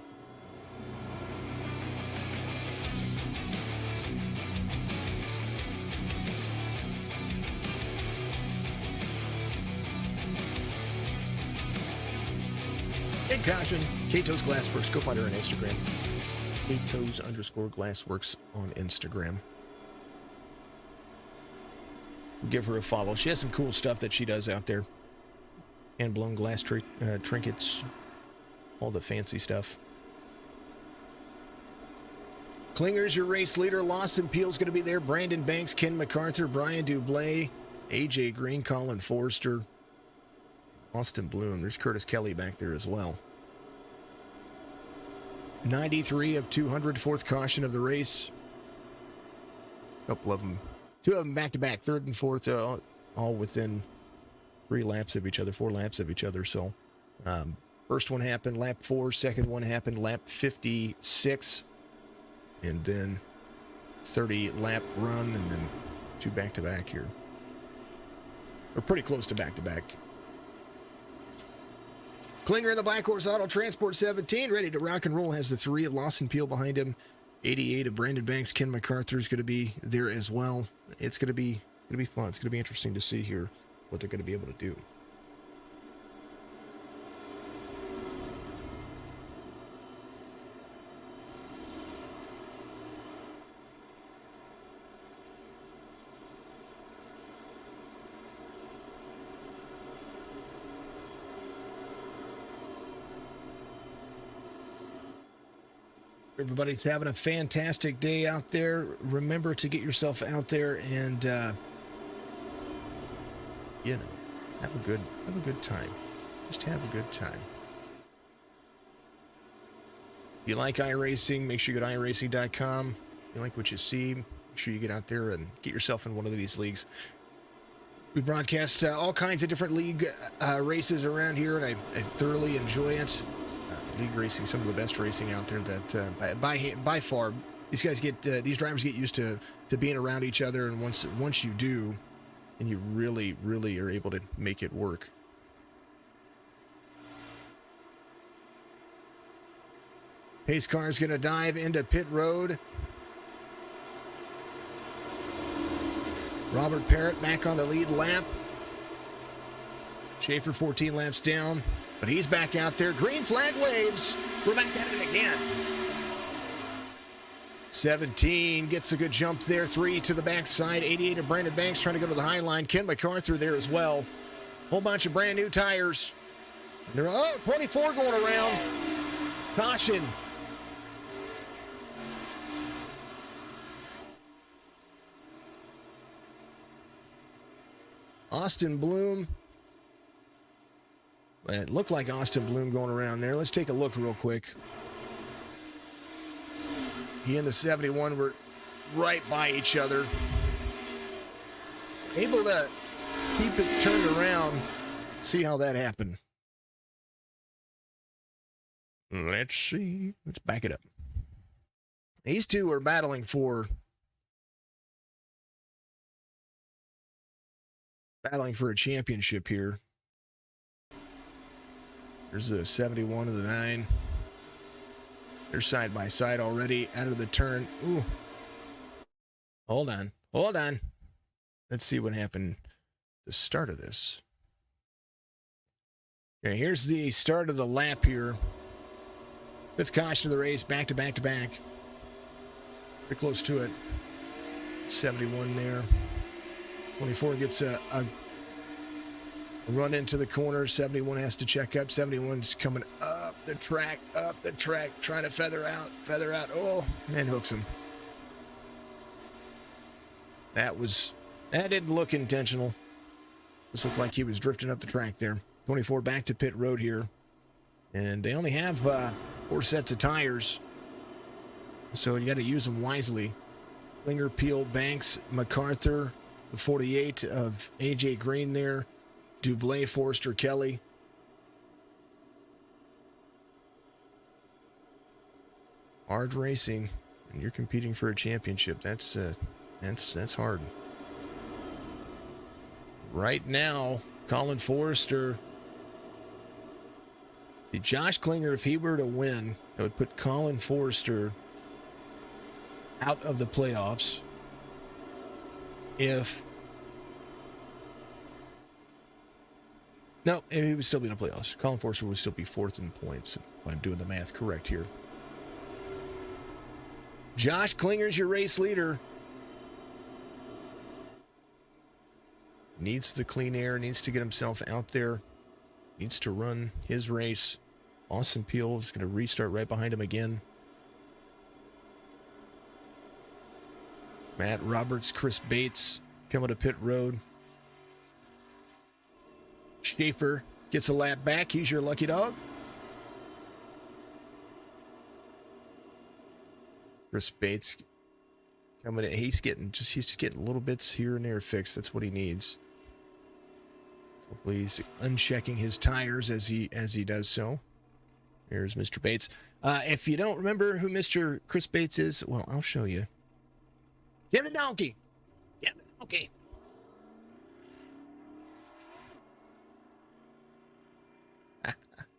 Big caution. Cato's Glassworks. Go find her on Instagram. Cato's_Glassworks on Instagram. Give her a follow. She has some cool stuff that she does out there. Hand blown glass trinkets. All the fancy stuff. Klinger's your race leader. Lawson Peel's going to be there. Brandon Banks, Ken MacArthur, Brian Dublé, AJ Green, Colin Forrester, Austin Bloom. There's Curtis Kelly back there as well. 93 of 200, 4th caution of the race. A couple of them, 2 of them back-to-back, 3rd and 4th, all within 3 laps of each other, 4 laps of each other. So first one happened lap 4, second one happened lap 56, and then 30-lap run, and then 2 back-to-back here. We're pretty close to back-to-back. Klinger in the Black Horse Auto Transport 17, ready to rock and roll, has the 3 of Lawson Peel behind him. 88 of Brandon Banks. Ken MacArthur is going to be there as well. It's going to be fun. It's going to be interesting to see here what they're going to be able to do. Everybody's having a fantastic day out there. Remember to get yourself out there and, have a good time. Just have a good time. If you like iRacing, make sure you go to iRacing.com. If you like what you see, make sure you get out there and get yourself in one of these leagues. We broadcast all kinds of different league races around here, and I thoroughly enjoy it. League racing, some of the best racing out there. That by far, these drivers get used to being around each other, and once you do, and you really are able to make it work. Pace car is going to dive into pit road. Robert Parrott back on the lead lap. Schaefer 14 laps down, but he's back out there. Green flag waves. We're back at it again. 17 gets a good jump there. 3 to the backside. 88 of Brandon Banks trying to go to the high line. Ken MacArthur there as well. Whole bunch of brand new tires. 24 going around. Caution. Austin Bloom. It looked like Austin Bloom going around there. Let's take a look real quick. He and the 71 were right by each other. Able to keep it turned around. See how that happened. Let's see. Let's back it up. These two are battling for a championship here. There's the 71 of the 9. They're side by side already out of the turn. Ooh. Hold on. Let's see what happened at the start of this. Okay, here's the start of the lap here. Let's caution of the race, back to back to back. Pretty close to it. 71 there. 24 gets a run into the corner. 71 has to check up. 71's coming up the track, trying to feather out. Oh, and hooks him. That didn't look intentional. This looked like he was drifting up the track there. 24 back to pit road here. And they only have 4 sets of tires. So you got to use them wisely. Klinger, Peel, Banks, MacArthur, the 48 of AJ Green there. Dublé, Forrester, Kelly. Hard racing, and you're competing for a championship. That's hard. Right now, Colin Forrester. See, Josh Klinger, if he were to win, it would put Colin Forrester out of the playoffs. No, he would still be in the playoffs. Colin Forrester would still be 4th in points, if I'm doing the math correct here. Josh Klinger's your race leader. Needs the clean air, needs to get himself out there, needs to run his race. Lawson Peel is going to restart right behind him again. Matt Roberts, Chris Bates coming to pit road. Schaefer gets a lap back. He's your lucky dog. Chris Bates coming in. He's just getting little bits here and there fixed. That's what he needs. Hopefully he's unchecking his tires as he does so. Here's Mr. Bates. If you don't remember who Mr. Chris Bates is, well, I'll show you. Get a donkey. Get a donkey.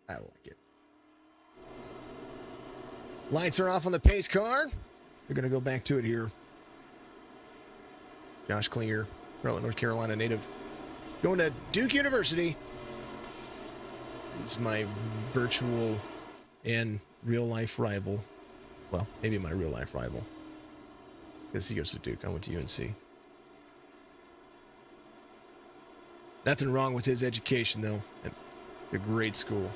I like it. Lights are off on the pace car. We're going to go back to it here. Josh Klinger, Charlotte, North Carolina native, going to Duke University. He's my virtual and real-life rival. Well, maybe my real-life rival. Because he goes to Duke. I went to UNC. Nothing wrong with his education, though. It's a great school.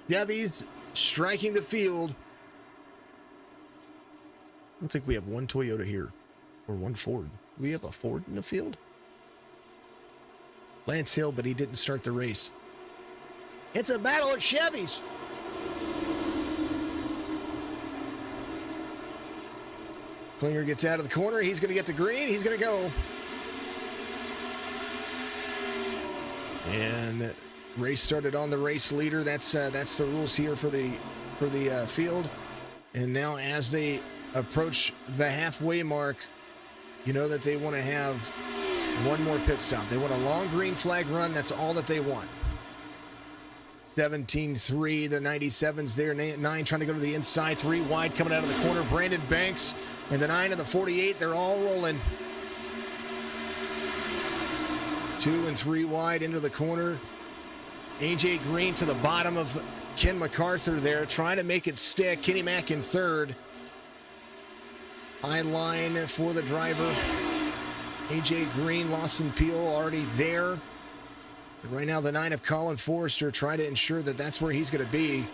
Chevy's striking the field. I don't think we have one Toyota here. Or one Ford. Do we have a Ford in the field? Lance Hill, but he didn't start the race. It's a battle of Chevys. Klinger gets out of the corner. He's going to get the green. He's going to go. And race started on the race leader. That's the rules here for the field. And now as they approach the halfway mark, you know that they want to have one more pit stop. They want a long green flag run. That's all that they want. 17-3, the 97's there. 9 trying to go to the inside. 3 wide coming out of the corner. Brandon Banks and the 9 and the 48. They're all rolling. 2 and 3 wide into the corner. AJ Green to the bottom of Ken MacArthur there, trying to make it stick. Kenny Mack in third. High line for the driver. AJ Green, Lawson Peel already there. But right now the 9 of Colin Forrester trying to ensure that that's where he's going to be.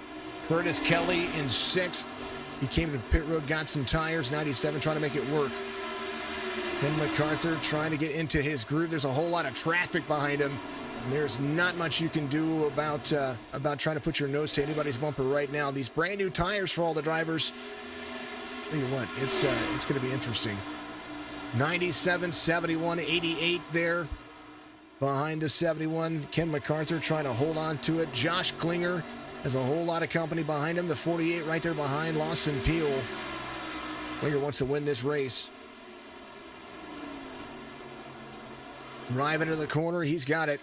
Curtis Kelly in 6th. He came to pit road, got some tires. 97 trying to make it work. Ken MacArthur trying to get into his groove. There's a whole lot of traffic behind him. And there's not much you can do about trying to put your nose to anybody's bumper right now. These brand new tires for all the drivers. Tell you what, it's going to be interesting. 97, 71, 88 there behind the 71. Ken MacArthur trying to hold on to it. Josh Klinger has a whole lot of company behind him. The 48 right there behind Lawson Peel. Klinger wants to win this race. Driving into the corner, he's got it.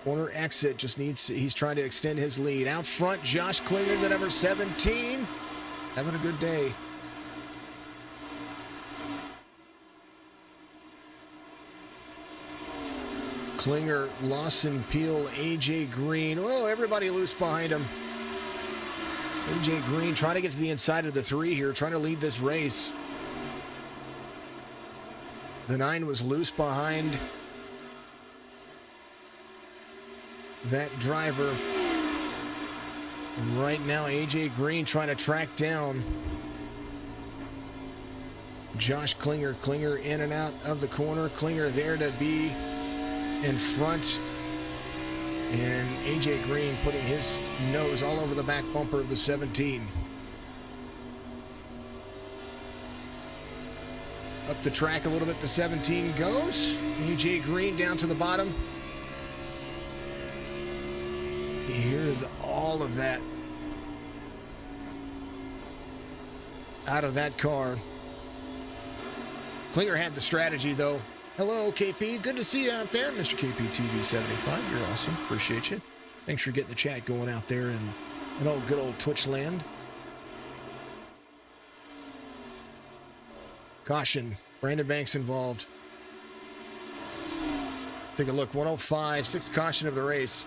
Corner exit, he's trying to extend his lead. Out front, Josh Klinger, the number 17. Having a good day. Klinger, Lawson Peel, AJ Green. Oh, everybody loose behind him. AJ Green trying to get to the inside of the 3 here, trying to lead this race. The 9 was loose behind that driver. And right now, AJ Green trying to track down Josh Klinger. Klinger in and out of the corner. Klinger there to be in front. And AJ Green putting his nose all over the back bumper of the 17. Up the track a little bit, the 17 goes. AJ Green down to the bottom. Here's all of that out of that car. Klinger had the strategy, though. Hello, KP. Good to see you out there, Mr. KP TV 75. You're awesome. Appreciate you. Thanks for getting the chat going out there in good old Twitch land. Caution. Brandon Banks involved. Take a look. 105. 6th caution of the race.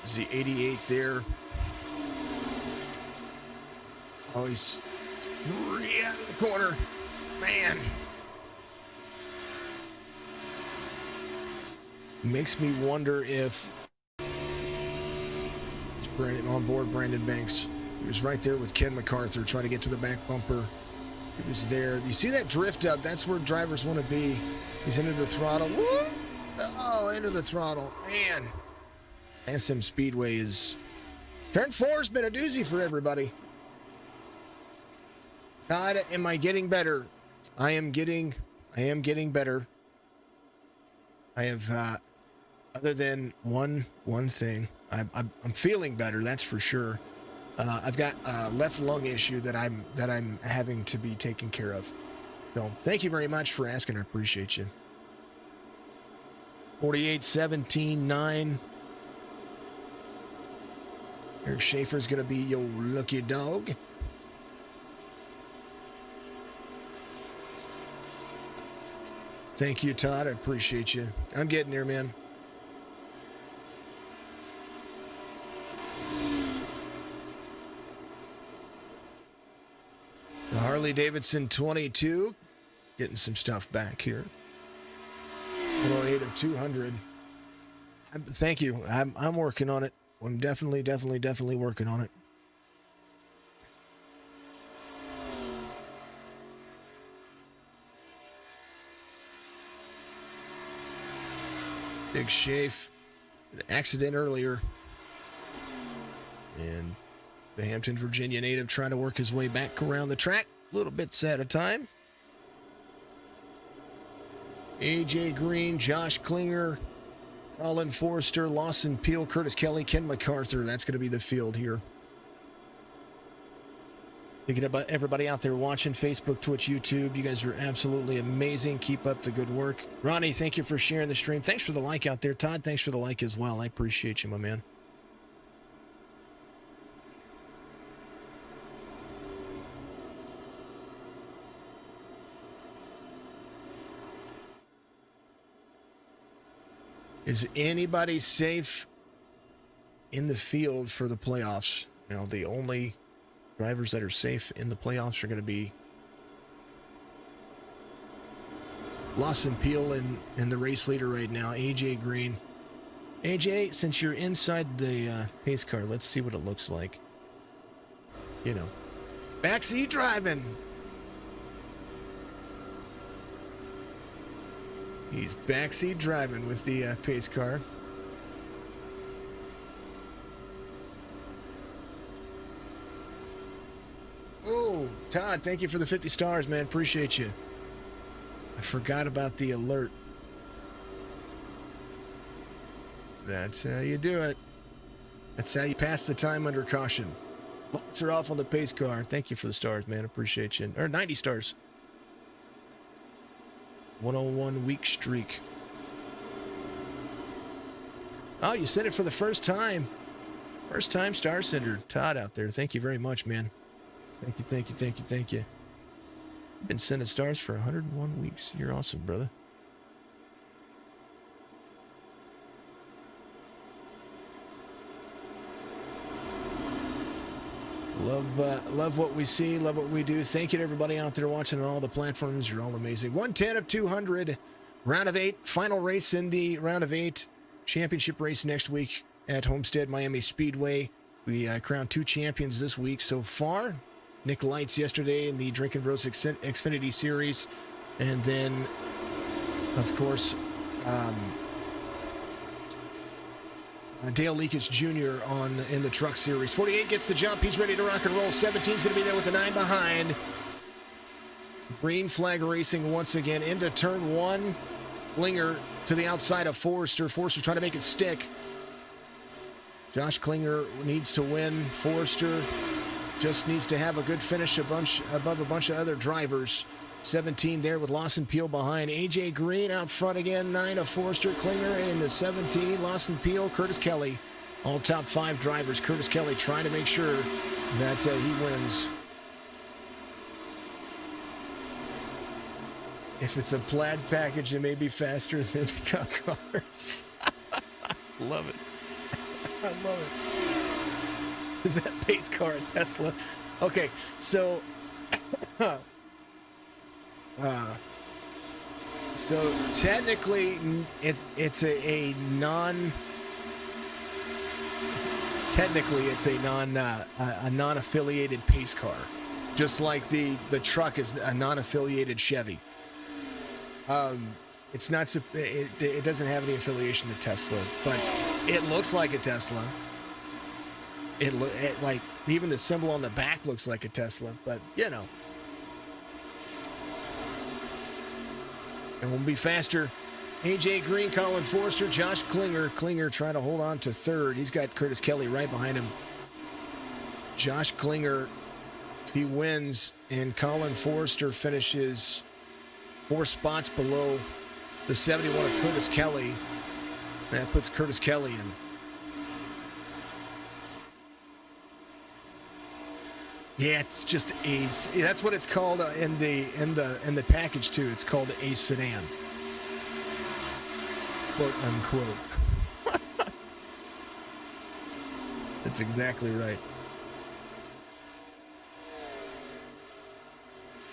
Is the 88 there? Oh, he's 3 out of the corner. Man. Makes me wonder if Brandon on board Brandon Banks. He was right there with Ken MacArthur trying to get to the back bumper. He was there. You see that drift up? That's where drivers want to be. He's into the throttle. Woo! Oh, into the throttle. Man. ISM Speedway is... Turn 4 has been a doozy for everybody. Todd, am I getting better? I am getting better. I have, other than one thing, I'm feeling better, that's for sure. I've got a left lung issue that I'm having to be taken care of. So thank you very much for asking. I appreciate you. 48-17-9. Eric Schaefer's going to be your lucky dog. Thank you, Todd. I appreciate you. I'm getting there, man. The Harley-Davidson 22. Getting some stuff back here. 108 of 200. Thank you. I'm working on it. I'm definitely working on it. Big Schaaf. An accident earlier. And The Hampton, Virginia native trying to work his way back around the track, little bits at a time. AJ Green, Josh Klinger, Colin Forrester, Lawson Peel, Curtis Kelly, Ken MacArthur. That's going to be the field here. Thinking about everybody out there watching Facebook, Twitch, YouTube. You guys are absolutely amazing. Keep up the good work. Ronnie, thank you for sharing the stream. Thanks for the like out there. Todd, thanks for the like as well. I appreciate you, my man. Is anybody safe in the field for the playoffs? Now, the only drivers that are safe in the playoffs are going to be Lawson Peel and the race leader right now, AJ Green. AJ, since you're inside the pace car, let's see what it looks like. You know, backseat driving. He's backseat driving with the pace car. Oh, Todd, thank you for the 50 stars, man. Appreciate you. I forgot about the alert. That's how you do it. That's how you pass the time under caution. Lights are off on the pace car. Thank you for the stars, man. Appreciate you. Or 90 stars. 101 week streak. Oh, you said it for the first time. First time star sender. Todd out there. Thank you very much, man. Thank you, thank you, thank you, thank you. You've been sending stars for 101 weeks. You're awesome, brother. Love what we see, love what we do. Thank you to everybody out there watching on all the platforms. You're all amazing. 110 of 200, round of 8, final race in the round of 8, championship race next week at Homestead Miami Speedway. We crowned 2 champions this week so far. Nick Lights yesterday in the Drinking Bros Xfinity Series, and then, of course, Dale Leakage Jr. in the Truck Series. 48 gets the jump. He's ready to rock and roll. 17 is going to be there with the 9 behind. Green flag racing once again into turn 1. Klinger to the outside of Forrester. Forrester trying to make it stick. Josh Klinger needs to win. Forrester just needs to have a good finish above a bunch of other drivers. 17 there with Lawson Peel behind. AJ Green out front again. 9 of Forrester. Klinger in the 17. Lawson Peel, Curtis Kelly. All top 5 drivers. Curtis Kelly trying to make sure that he wins. If it's a plaid package, it may be faster than the cup cars. Love it. I love it. Is that pace car a Tesla? Okay, so... so technically, it's a non-affiliated pace car, just like the truck is a non-affiliated Chevy. It's not. It doesn't have any affiliation to Tesla, but it looks like a Tesla. It like even the symbol on the back looks like a Tesla, but you know. And we'll be faster. AJ Green, Colin Forrester, Josh Klinger. Klinger trying to hold on to third. He's got Curtis Kelly right behind him. Josh Klinger, if he wins and Colin Forrester finishes 4 spots below the 71 of Curtis Kelly, that puts Curtis Kelly in. Yeah, it's just a. That's what it's called in the package too. It's called a sedan, quote unquote. That's exactly right.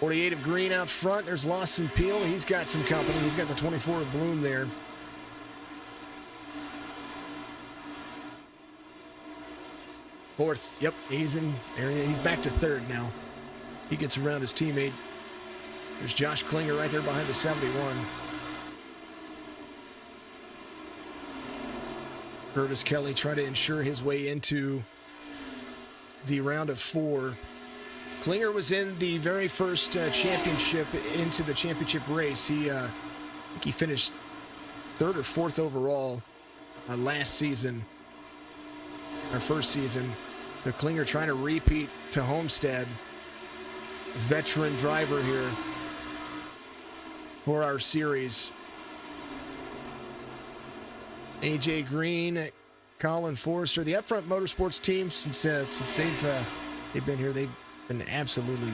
48 of Green out front. There's Lawson Peel. He's got some company. He's got the 24 of Bloom there. Fourth, yep, he's in area. He's back to third now. He gets around his teammate. There's Josh Klinger right there behind the 71. Curtis Kelly trying to ensure his way into the round of 4. Klinger was in the very first championship into the championship race. I think he finished 3rd or 4th overall last season, our first season. So Klinger trying to repeat to Homestead. Veteran driver here for our series. AJ Green, Colin Forrester, the Upfront Motorsports team, since they've been here, they've been absolutely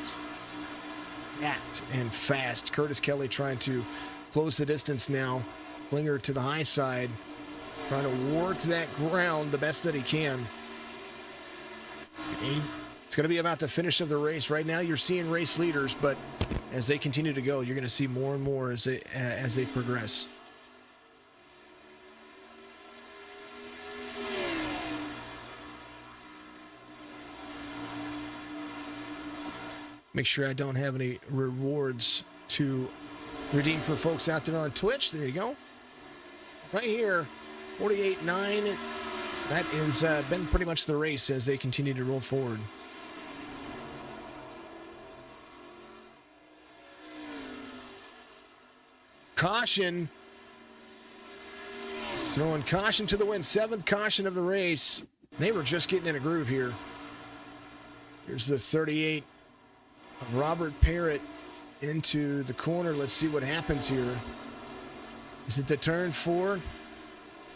stacked and fast. Curtis Kelly trying to close the distance now. Klinger to the high side, trying to work that ground the best that he can. It's going to be about the finish of the race. Right now you're seeing race leaders, but as they continue to go, you're going to see more and more as they progress. Make sure I don't have any rewards to redeem for folks out there on Twitch. There you go. Right here, 48.9. That has been pretty much the race as they continue to roll forward. Caution. Throwing caution to the wind. 7th caution of the race. They were just getting in a groove here. Here's the 38. Robert Parrott into the corner. Let's see what happens here. Is it the turn 4?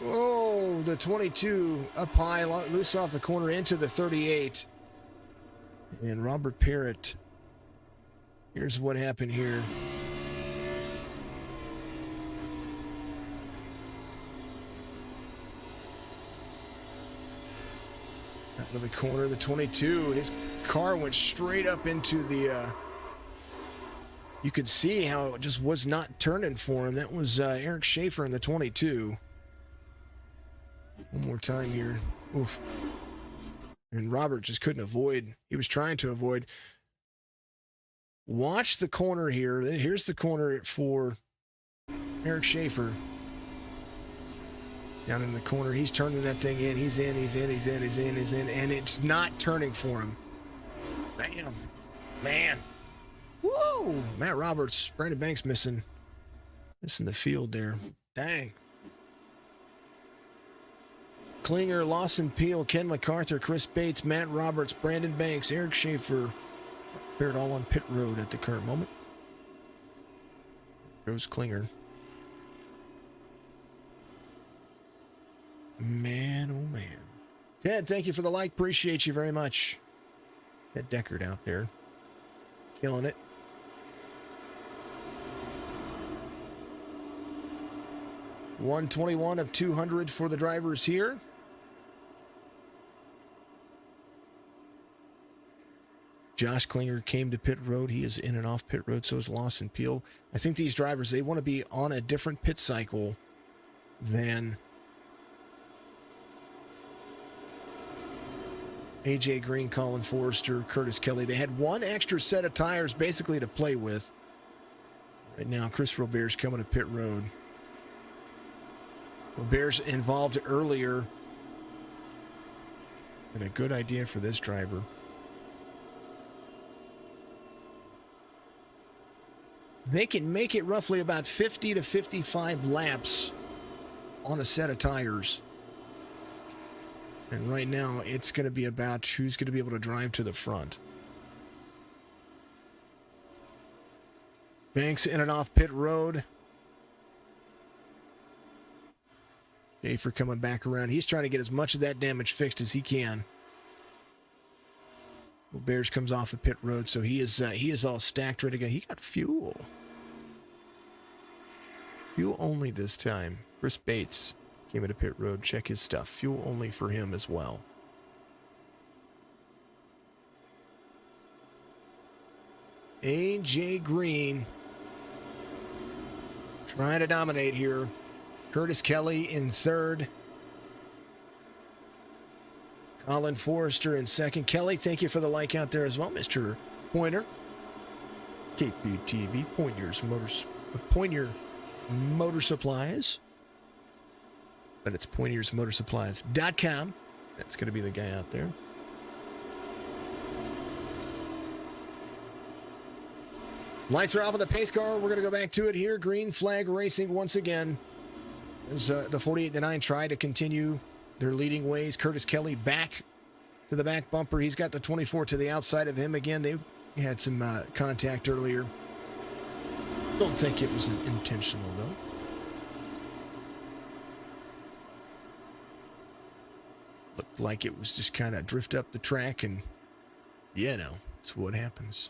Oh, the 22 up high, loose off the corner into the 38. And Robert Parrott. Here's what happened here. Out of the corner, the 22. His car went straight up into the... you could see how it just was not turning for him. That was Eric Schaefer in the 22. One more time here. Oof. And Robert just couldn't avoid. He was trying to avoid. Watch the corner here. Here's the corner for Eric Schaefer. Down in the corner. He's turning that thing in. He's in. And it's not turning for him. Bam. Man. Woo! Matt Roberts. Brandon Banks missing the field there. Dang. Klinger, Lawson Peel, Ken MacArthur, Chris Bates, Matt Roberts, Brandon Banks, Eric Schaefer. Appeared all on pit road at the current moment. Goes Klinger. Man, oh man. Ted, thank you for the like. Appreciate you very much. Ted Deckard out there. Killing it. $121 of 200 for the drivers here. Josh Klinger came to pit road. He is in and off pit road. So is Lawson Peel. I think these drivers, they want to be on a different pit cycle than AJ Green, Colin Forrester, Curtis Kelly. They had one extra set of tires basically to play with. Right now, Chris Robert's coming to pit road. Robert's involved earlier. And a good idea for this driver. They can make it roughly about 50 to 55 laps on a set of tires. And right now, it's going to be about who's going to be able to drive to the front. Banks in and off pit road. Schaefer coming back around. He's trying to get as much of that damage fixed as he can. Well, Bears comes off the pit road, so he is all stacked, ready to go. He got fuel. Fuel only this time. Chris Bates came into pit road. Check his stuff. Fuel only for him as well. AJ Green trying to dominate here. Curtis Kelly in third. Colin Forrester in second. Kelly, thank you for the like out there as well, Mr. Pointer. KPTV, Pointer Motor Supplies. But it's PointiersMotorsupplies.com. That's going to be the guy out there. Lights are off on the pace car. We're going to go back to it here. Green flag racing once again. As the 48-9 try to continue their leading ways. Curtis Kelly back to the back bumper. He's got the 24 to the outside of him. Again, they had some contact earlier. Don't think it was intentional, though. Looked like it was just kind of drift up the track, and that's what happens.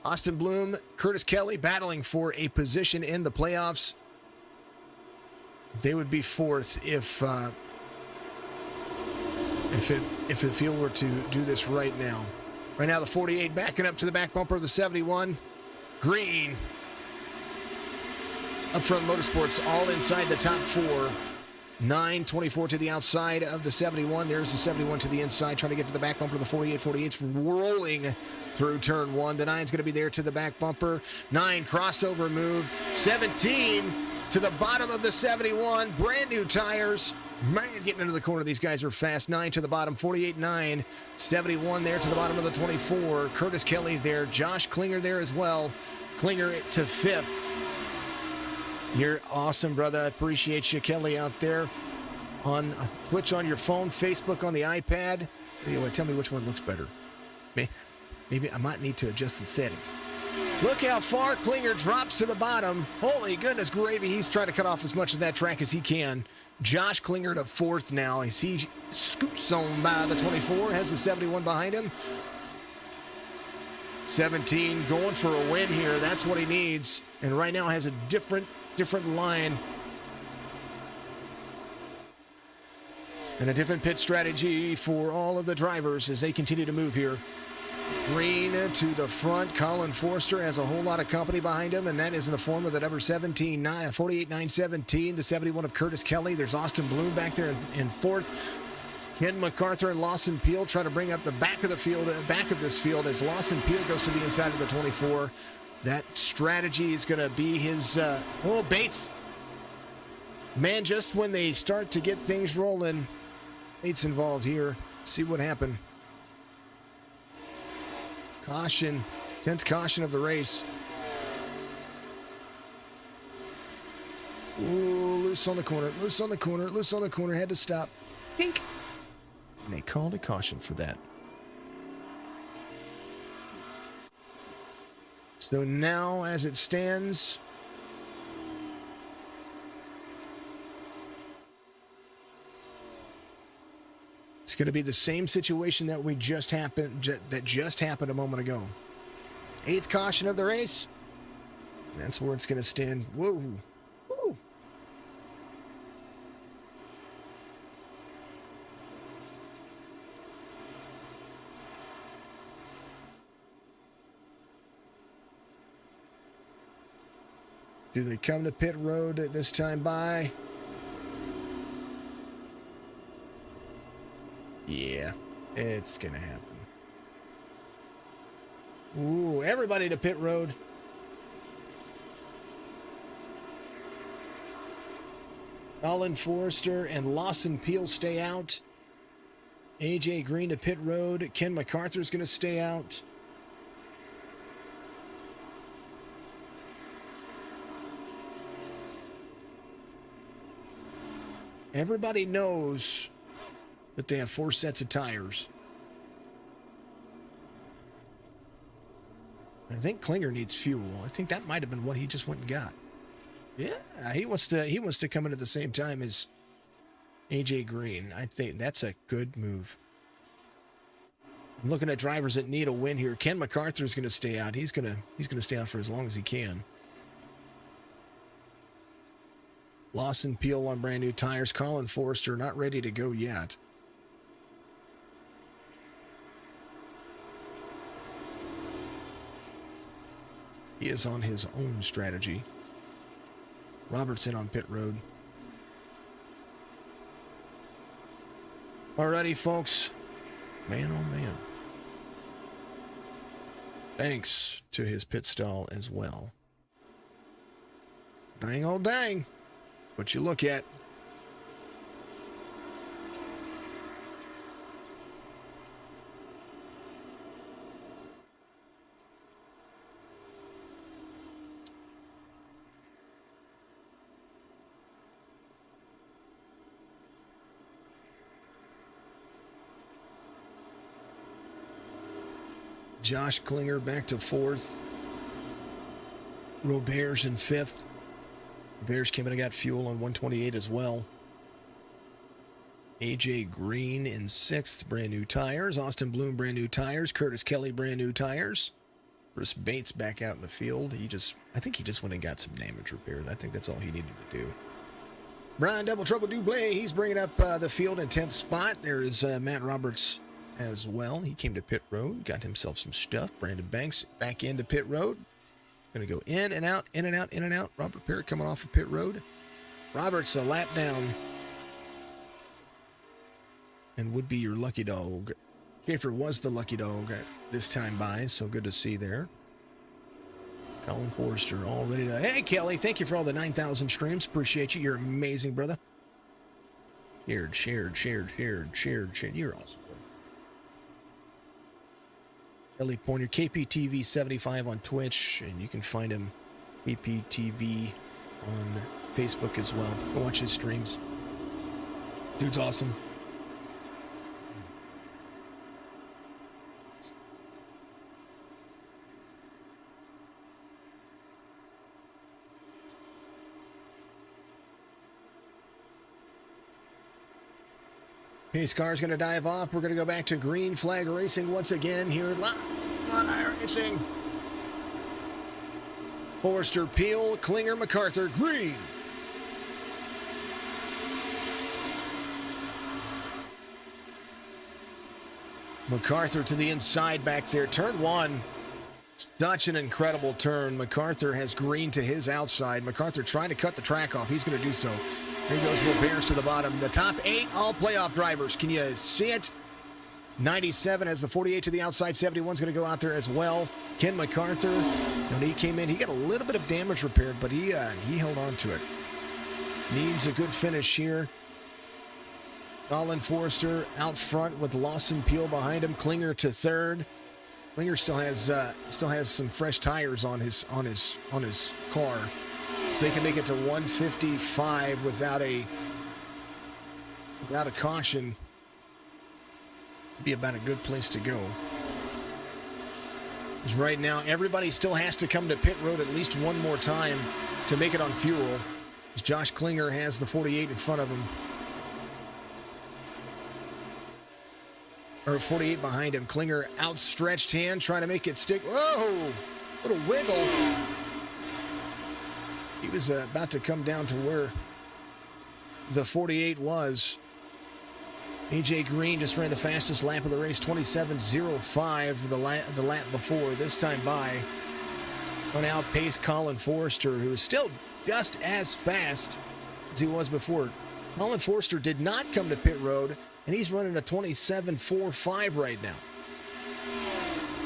Austin Bloom, Curtis Kelly battling for a position in the playoffs. They would be fourth if the field were to do this right now. Right now, the 48 backing up to the back bumper of the 71. Green. Upfront Motorsports all inside the top four. 9:24 to the outside of the 71. There's the 71 to the inside, trying to get to the back bumper of the 48. 48's rolling through turn one. The 9's going to be there to the back bumper. 9 crossover move. 17 to the bottom of the 71. Brand new tires. Man, getting into the corner. These guys are fast. 9 to the bottom. 48-9. 71 there to the bottom of the 24. Curtis Kelly there. Josh Klinger there as well. Klinger to 5th. You're awesome, brother. I appreciate you, Kelly, out there on Twitch on your phone, Facebook on the iPad. Anyway, tell me which one looks better. Maybe I might need to adjust some settings. Look how far Klinger drops to the bottom. Holy goodness gravy. He's trying to cut off as much of that track as he can. Josh Klinger to 4th now as he scoops on by the 24, has the 71 behind him. 17 going for a win here. That's what he needs. And right now has a different line and a different pit strategy for all of the drivers as they continue to move here. Green to the front. Colin Forster has a whole lot of company behind him, and that is in the form of the number 17, 48-9-17, the 71 of Curtis Kelly. There's Austin Bloom back there in 4th. Ken MacArthur and Lawson Peel try to bring up the back of the field, back of this field as Lawson Peel goes to the inside of the 24. That strategy is going to be his, Bates. Man, just when they start to get things rolling, Bates involved here. See what happened. Caution, 10th caution of the race. Ooh, loose on the corner, loose on the corner, loose on the corner, had to stop. Pink. And they called a caution for that. So now, as it stands, it's going to be the same situation that just happened a moment ago. 8th caution of the race. That's where it's going to stand. Whoa. Woo. Do they come to pit road at this time by? Yeah, it's going to happen. Ooh, everybody to pit road. Colin Forrester and Lawson Peel stay out. AJ Green to pit road. Ken MacArthur's going to stay out. Everybody knows that they have 4 sets of tires. I think Klinger needs fuel. I think that might have been what he just went and got. Yeah, he wants to come in at the same time as AJ Green. I think that's a good move. I'm looking at drivers that need a win here. Ken MacArthur is going to stay out. He's going to stay out for as long as he can. Lawson Peel on brand new tires. Colin Forrester not ready to go yet. He is on his own strategy. Robertson on pit road. Alrighty, folks. Man, oh man. Thanks to his pit stall as well. Dang, oh dang. What you look at. Josh Klinger back to 4th. Robert's in 5th. Robert's came in and got fuel on 128 as well. AJ Green in 6th, brand new tires. Austin Bloom, brand new tires. Curtis Kelly, brand new tires. Bruce Bates back out in the field. I think he just went and got some damage repaired. I think that's all he needed to do. Brian Double Trouble Dublé, he's bringing up the field in 10th spot. There is Matt Roberts as well. He came to pit road, got himself some stuff. Brandon Banks back into pit road. Going to go in and out, in and out, in and out. Robert Parrott coming off of pit road. Roberts a lap down. And would be your lucky dog. Schaefer was the lucky dog this time by, so good to see there. Colin Forrester all ready to... Hey, Kelly, thank you for all the 9,000 streams. Appreciate you. You're amazing, brother. Shared. You're awesome, brother. Kelly Pointer, KPTV75 on Twitch, and you can find him, KPTV, on Facebook as well. Go watch his streams. Dude's awesome. Pace car's going to dive off. We're going to go back to green flag racing once again here at live on iRacing. Forrester, Peel, Klinger, MacArthur, green. MacArthur to the inside back there. Turn 1. Such an incredible turn. MacArthur has green to his outside. MacArthur trying to cut the track off. He's going to do so. Here goes Roberts to the bottom. The top 8 all playoff drivers. Can you see it? 97 has the 48 to the outside. 71's going to go out there as well. Ken MacArthur, when he came in, he got a little bit of damage repaired, but he held on to it. Needs a good finish here. Colin Forrester out front with Lawson Peel behind him. Klinger to 3rd. Klinger still has some fresh tires on his car. If they can make it to 155 without a caution, it'd be about a good place to go. Because right now, everybody still has to come to pit road at least one more time to make it on fuel. As Josh Klinger has the 48 in front of him. Or 48 behind him. Klinger outstretched hand trying to make it stick. Whoa! Little wiggle. He was about to come down to where the 48 was. AJ Green just ran the fastest lap of the race, 27.05 the lap before. This time by, going to outpace Colin Forrester, who is still just as fast as he was before. Colin Forrester did not come to pit road, and he's running a 27.45 right now.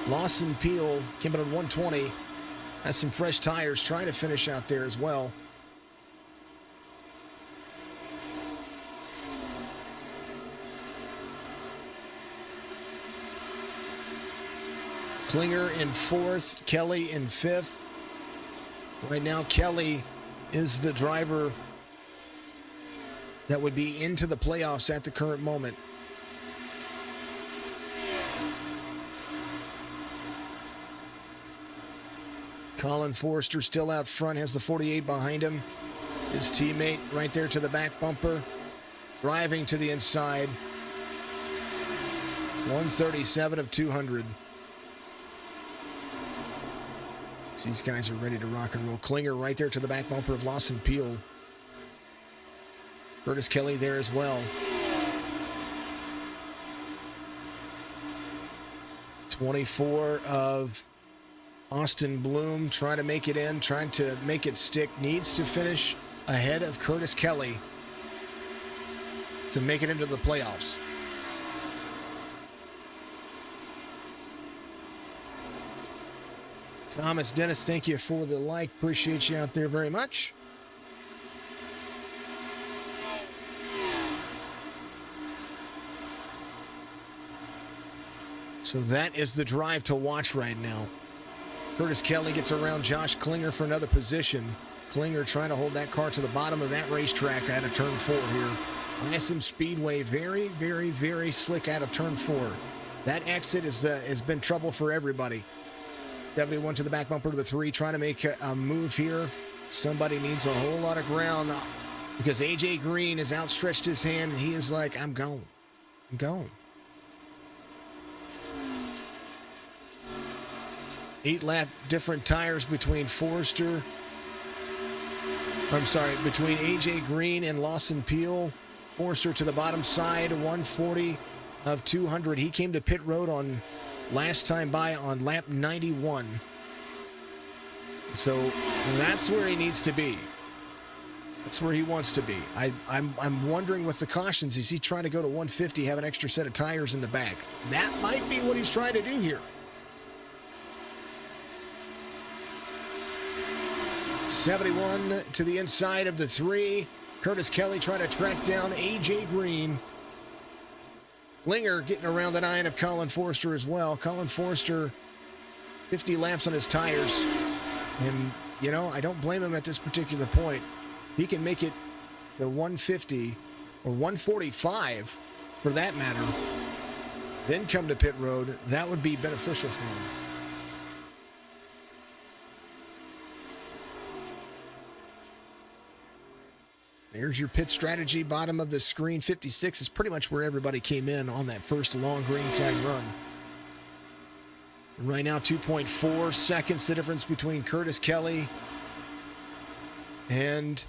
Lawson Peel came in at 120. Has some fresh tires, trying to finish out there as well. Klinger in 4th, Kelly in 5th. Right now, Kelly is the driver that would be into the playoffs at the current moment. Colin Forrester still out front, has the 48 behind him. His teammate right there to the back bumper, driving to the inside. 137 of 200. These guys are ready to rock and roll. Klinger right there to the back bumper of Lawson Peel. Curtis Kelly there as well. 24 of Austin Bloom trying to make it in, trying to make it stick. Needs to finish ahead of Curtis Kelly to make it into the playoffs. Thomas Dennis, thank you for the like. Appreciate you out there very much. So that is the drive to watch right now. Curtis Kelly gets around Josh Klinger for another position. Klinger trying to hold that car to the bottom of that racetrack out of turn 4 here. ISM Speedway, very, very, very slick out of turn 4. That exit has been trouble for everybody. 71 to the back bumper to the 3, trying to make a move here. Somebody needs a whole lot of ground because AJ Green has outstretched his hand and he is like, I'm gone. I'm gone. 8 lap different tires between between AJ Green and Lawson Peel. Forster to the bottom side, 140 of 200. He came to pit road on last time by on lap 91. So that's where he needs to be. That's where he wants to be. I'm wondering with the cautions, is he trying to go to 150, have an extra set of tires in the back? That might be what he's trying to do here. 71 to the inside of the 3. Curtis Kelly trying to track down AJ Green. Klinger getting around the 9 of Colin Forster as well. Colin Forster, 50 laps on his tires. And, you know, I don't blame him at this particular point. He can make it to 150 or 145 for that matter, then come to pit road. That would be beneficial for him. There's your pit strategy, bottom of the screen. 56 is pretty much where everybody came in on that first long green flag run. And right now, 2.4 seconds, the difference between Curtis Kelly and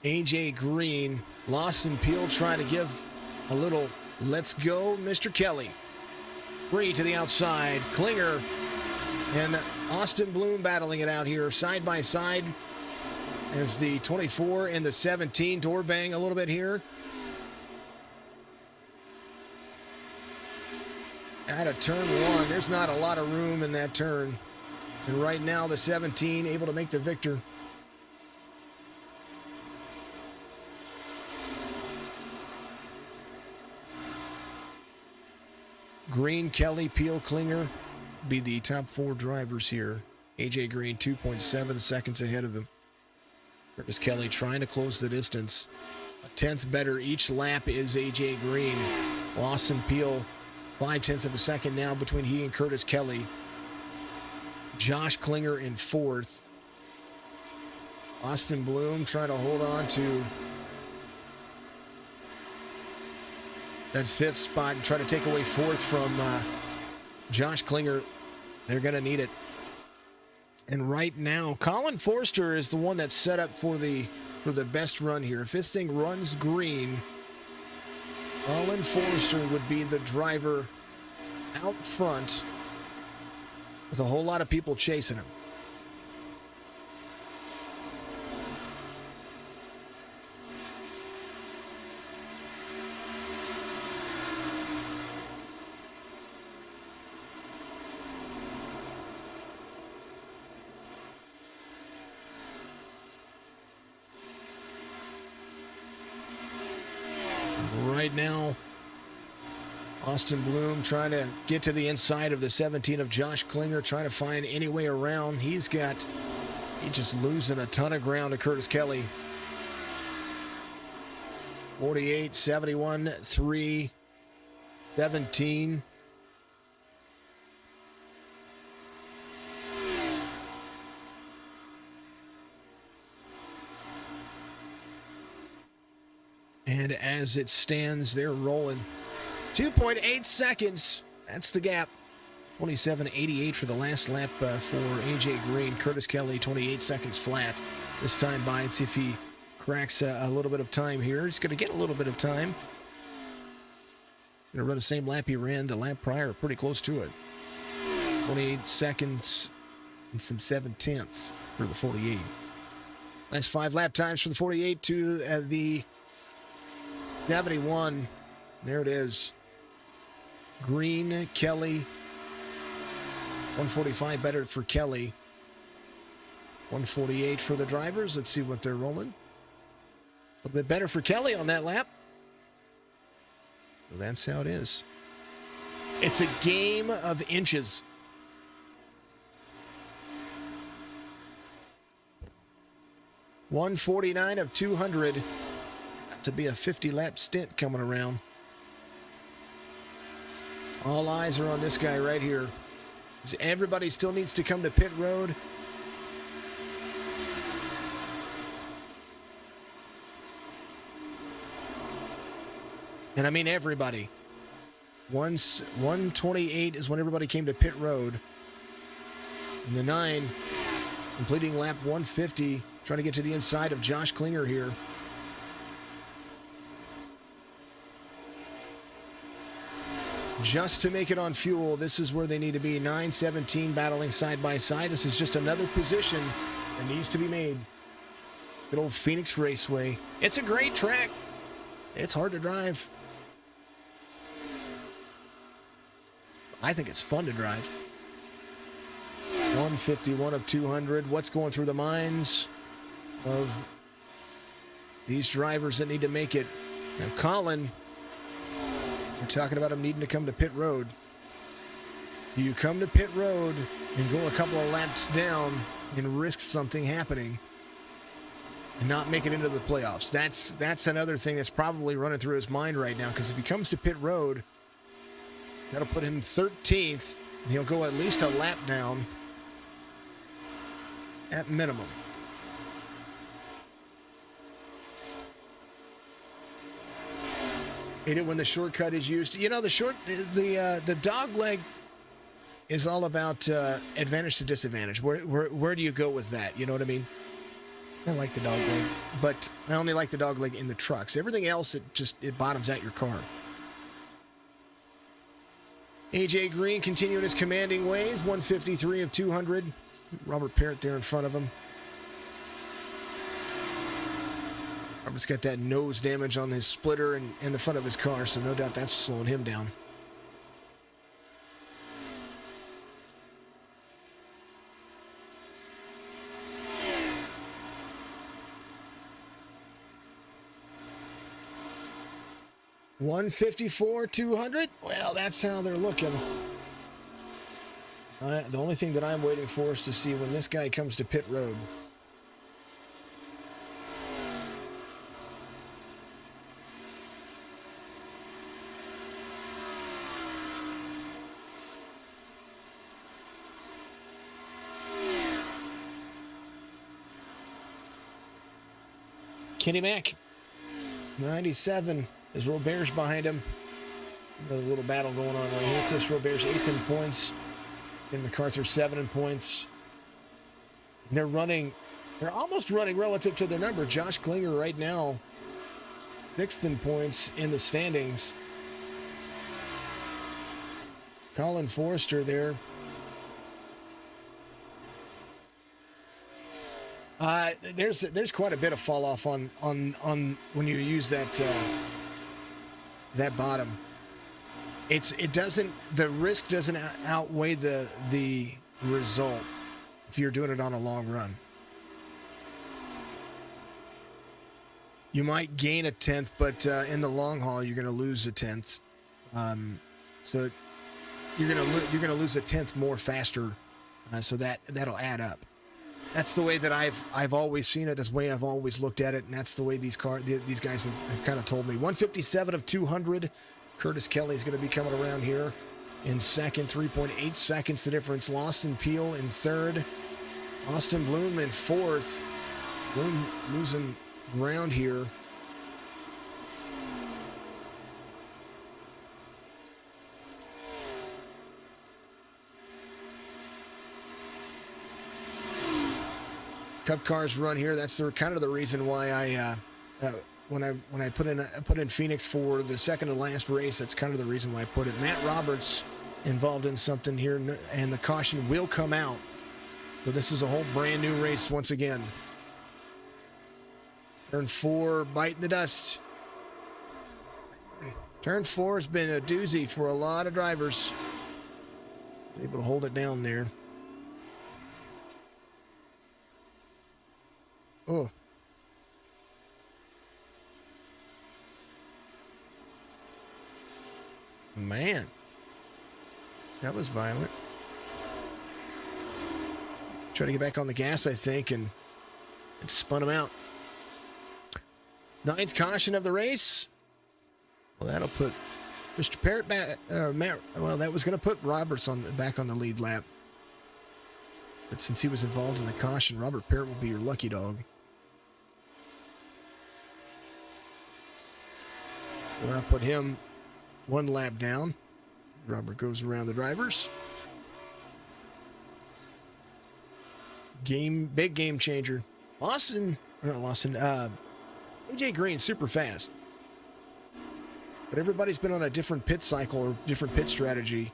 AJ Green. Lawson Peel trying to give a little, let's go, Mr. Kelly. 3 to the outside. Klinger and Austin Bloom battling it out here, side by side. As the 24 and the 17 door bang a little bit here. Out of turn 1, there's not a lot of room in that turn. And right now the 17 able to make the victor. Green, Kelly, Peel, Klinger be the top 4 drivers here. AJ Green 2.7 seconds ahead of him. Curtis Kelly trying to close the distance. A 10th better each lap is AJ Green. Lawson Peel, 0.5 of a second now between he and Curtis Kelly. Josh Klinger in 4th. Austin Bloom trying to hold on to that 5th spot and try to take away 4th from Josh Klinger. They're going to need it. And right now, Colin Forster is the one that's set up for the best run here. If this thing runs green, Colin Forster would be the driver out front with a whole lot of people chasing him. Right now, Austin Bloom trying to get to the inside of the 17 of Josh Klinger, trying to find any way around. He's just losing a ton of ground to Curtis Kelly. 48, 71, 3, 17. And as it stands, they're rolling. 2.8 seconds. That's the gap. 27.88 for the last lap for AJ Green. Curtis Kelly, 28 seconds flat. This time by, and see if he cracks a little bit of time here. He's going to get a little bit of time. He's going to run the same lap he ran the lap prior, pretty close to it. 28 seconds and some 7/10 for the 48. Last 5 lap times for the 48 to the 71. There it is. Green, Kelly. 145 better for Kelly. 148 for the drivers. Let's see what they're rolling. A little bit better for Kelly on that lap. Well, that's how it is. It's a game of inches. .149 of 200. To be a 50-lap stint coming around. All eyes are on this guy right here. Everybody still needs to come to pit road. And I mean everybody. 1:28 is when everybody came to pit road. And the 9 completing lap 150, trying to get to the inside of Josh Klinger here. Just to make it on fuel, this is where they need to be. 9-17 battling side by side. This is just another position that needs to be made. Good old Phoenix Raceway. It's a great track. It's hard to drive. I think it's fun to drive. 151 of 200. What's going through the minds of these drivers that need to make it? Now, Colin, we're talking about him needing to come to pit road. Do you come to pit road and go a couple of laps down and risk something happening and not make it into the playoffs? That's another thing that's probably running through his mind right now, because if he comes to pit road, that'll put him 13th, and he'll go at least a lap down at minimum. Hate it when the shortcut is used. You know, the dog leg is all about advantage to disadvantage. Where do you go with that? You know what I mean? I like the dog leg, but I only like the dog leg in the trucks. Everything else, it bottoms out your car. AJ Green continuing his commanding ways, 153 of 200. Robert Parrott there in front of him. Robert's got that nose damage on his splitter and the front of his car, so no doubt that's slowing him down. $154, 200. Well, that's how they're looking. The only thing that I'm waiting for is to see when this guy comes to pit road. Kenny Mack, 97. There's Robert's behind him. Another little battle going on right here. Chris Robert's 8th in points. Ken MacArthur 7 in points. And they're almost running relative to their number. Josh Klinger right now, 6th in points in the standings. Colin Forrester there. There's quite a bit of fall off on when you use that bottom. The risk doesn't outweigh the result if you're doing it on a long run. You might gain a 10th, but in the long haul you're going to lose a 10th. So you're going to lose a 10th more faster. So that'll add up. That's the way that I've always seen it. That's the way I've always looked at it, and that's the way these guys have kind of told me. 157 of 200. Curtis Kelly's going to be coming around here in second. 3.8 seconds the difference. Lawson Peel in third. Austin Bloom in fourth. Bloom losing ground here. Cup cars run here. That's kind of the reason why I when I put in Phoenix for the second to last race. That's kind of the reason why I put it. Matt Roberts involved in something here, and the caution will come out. So this is a whole brand new race once again. Turn 4, biting the dust. Turn 4 has been a doozy for a lot of drivers. Able to hold it down there. Oh. Man. That was violent. Try to get back on the gas, I think, and it spun him out. 9th caution of the race. Well, that'll put Mr. Parrott, well, that was going to put Roberts back on the lead lap. But since he was involved in the caution, Robert Parrott will be your lucky dog. And I'll put him one lap down. Robert goes around the drivers. Big game changer. AJ Green, super fast. But everybody's been on a different pit cycle or different pit strategy.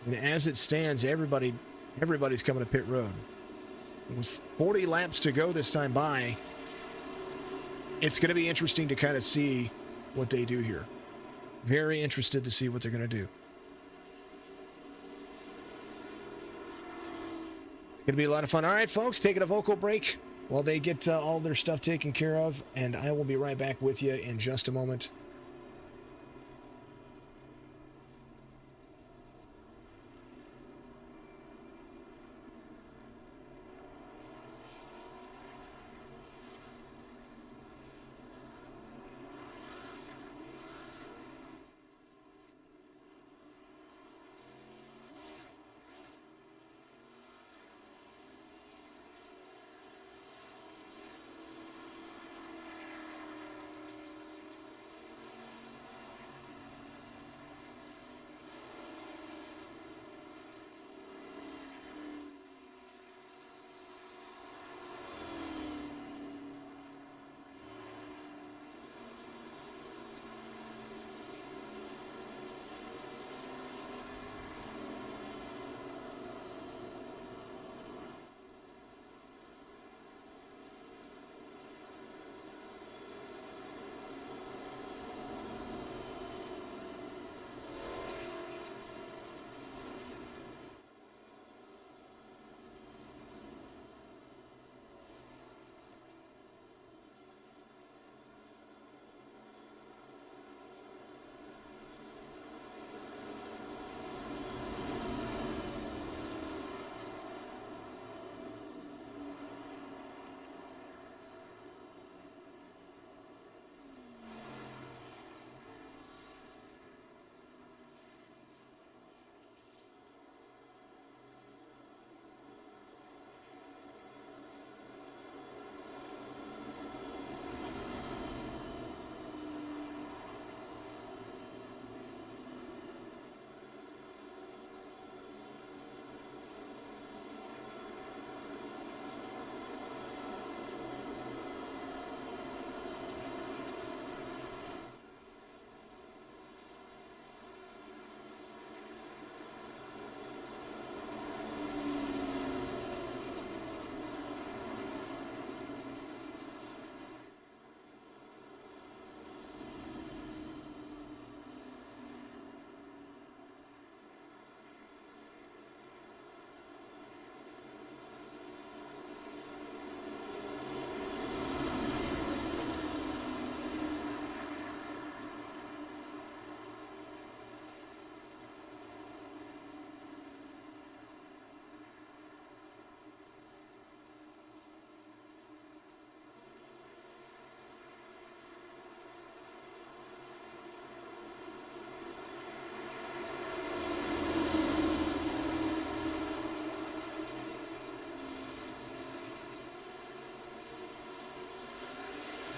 And as it stands, everybody's coming to pit road. With 40 laps to go this time by, it's going to be interesting to kind of see what they do here. Very interested to see what they're going to do. It's going to be a lot of fun. All right, folks, taking a vocal break while they get all their stuff taken care of, and I will be right back with you in just a moment.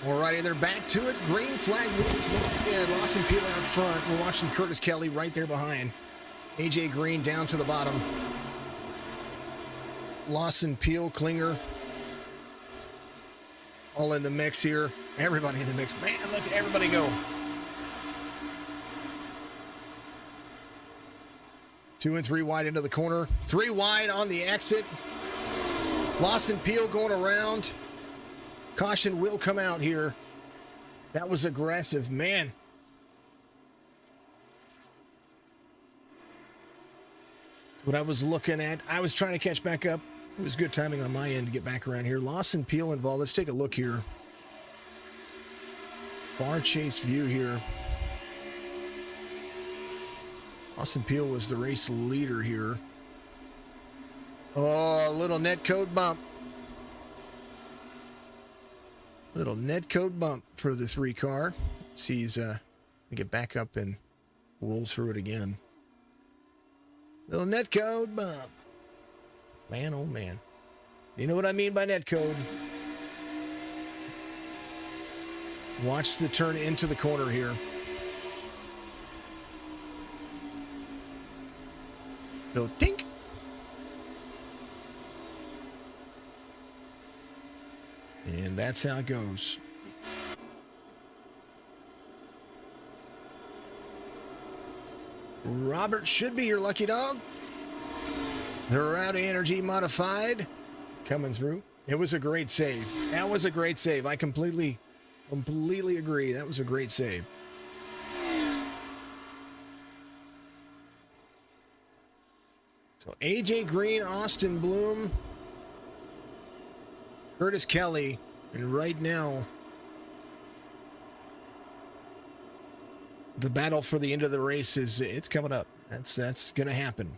Alrighty, they're back to it. Green flag wins. Lawson Peel out front. We're watching Curtis Kelly right there behind. AJ Green down to the bottom. Lawson Peel, Klinger, all in the mix here. Everybody in the mix. Man, look at everybody go. 2 and 3 wide into the corner. 3 wide on the exit. Lawson Peel going around. Caution will come out here. That was aggressive, man. That's what I was looking at. I was trying to catch back up. It was good timing on my end to get back around here. Lawson Peel involved. Let's take a look here. Bar chase view here. Lawson Peel was the race leader here. Oh, a little net code bump. Little net code bump for the 3 car. Sees get back up and roll through it again. Little netcode bump. Man, oh man. You know what I mean by netcode. Watch the turn into the corner here. Little tink. And that's how it goes. Robert should be your lucky dog. The Rowdy Energy Modified coming through. It was a great save. That was a great save. I completely agree. That was a great save. So AJ Green, Austin Bloom, Curtis Kelly, and right now the battle for the end of the race it's coming up. That's going to happen.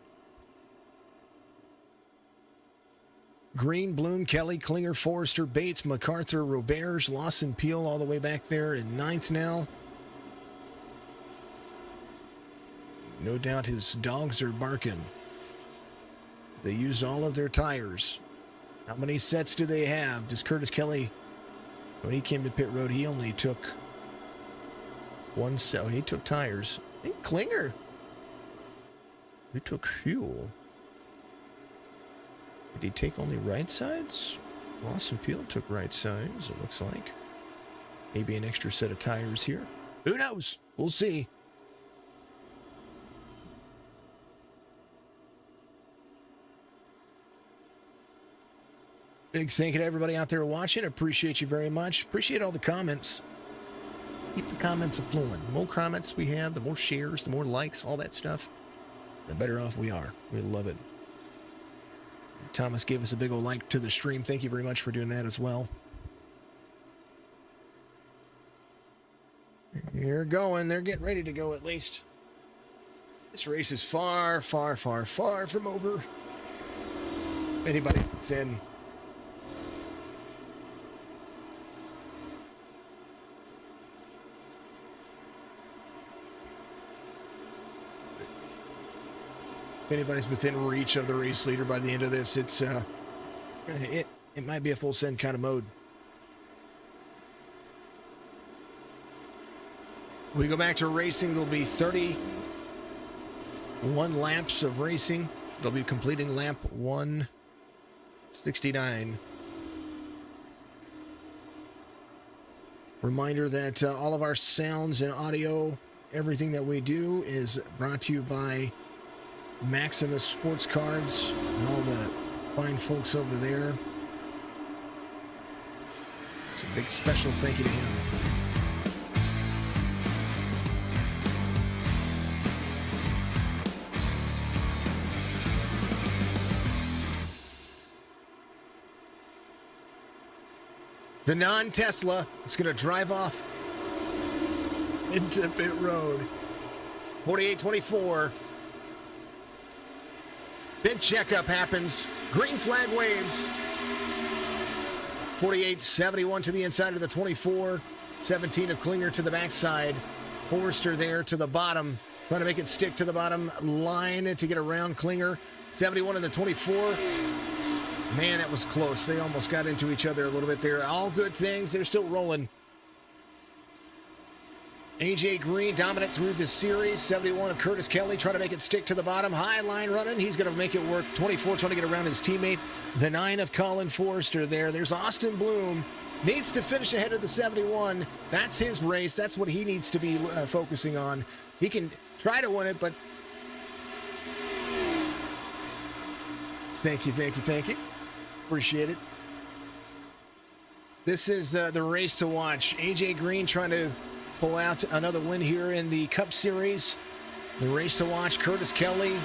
Green, Bloom, Kelly, Klinger, Forrester, Bates, MacArthur, Roberge, Lawson Peel all the way back there in 9th now. No doubt his dogs are barking. They used all of their tires. How many sets do they have? Does Curtis Kelly, when he came to pit road, he only took one set. He took tires. I think Klinger, he took fuel. Did he take only right sides? Lawson Peel took right sides, it looks like. Maybe an extra set of tires here. Who knows? We'll see. Big thank you to everybody out there watching. Appreciate you very much. Appreciate all the comments. Keep the comments flowing. The more comments we have, the more shares, the more likes, all that stuff, the better off we are. We love it. Thomas gave us a big old like to the stream. Thank you very much for doing that as well. You're going. They're getting ready to go at least. This race is far, far, far, far from over. Anybody thin. If anybody's within reach of the race leader by the end of this, it might be a full send kind of mode. We go back to racing. There'll be 31 laps of racing. They'll be completing lap 169. Reminder that all of our sounds and audio, everything that we do is brought to you by Maximus Sports Cards and all the fine folks over there. It's a big special thank you to him. The non-Tesla is going to drive off into pit road. 48-24. Pit checkup happens. Green flag waves. 48-71 to the inside of the 24. 17 of Klinger to the backside. Forrester there to the bottom. Trying to make it stick to the bottom line to get around Klinger. 71 in the 24. Man, that was close. They almost got into each other a little bit there. All good things. They're still rolling. AJ Green dominant through the series. 71 of Curtis Kelly trying to make it stick to the bottom. High line running. He's going to make it work. 24 trying to get around his teammate. The 9 of Colin Forrester there. There's Austin Bloom. Needs to finish ahead of the 71. That's his race. That's what he needs to be focusing on. He can try to win it, but thank you, thank you, thank you. Appreciate it. This is the race to watch. AJ Green trying to pull out another win here in the Cup Series. The race to watch, Curtis Kelly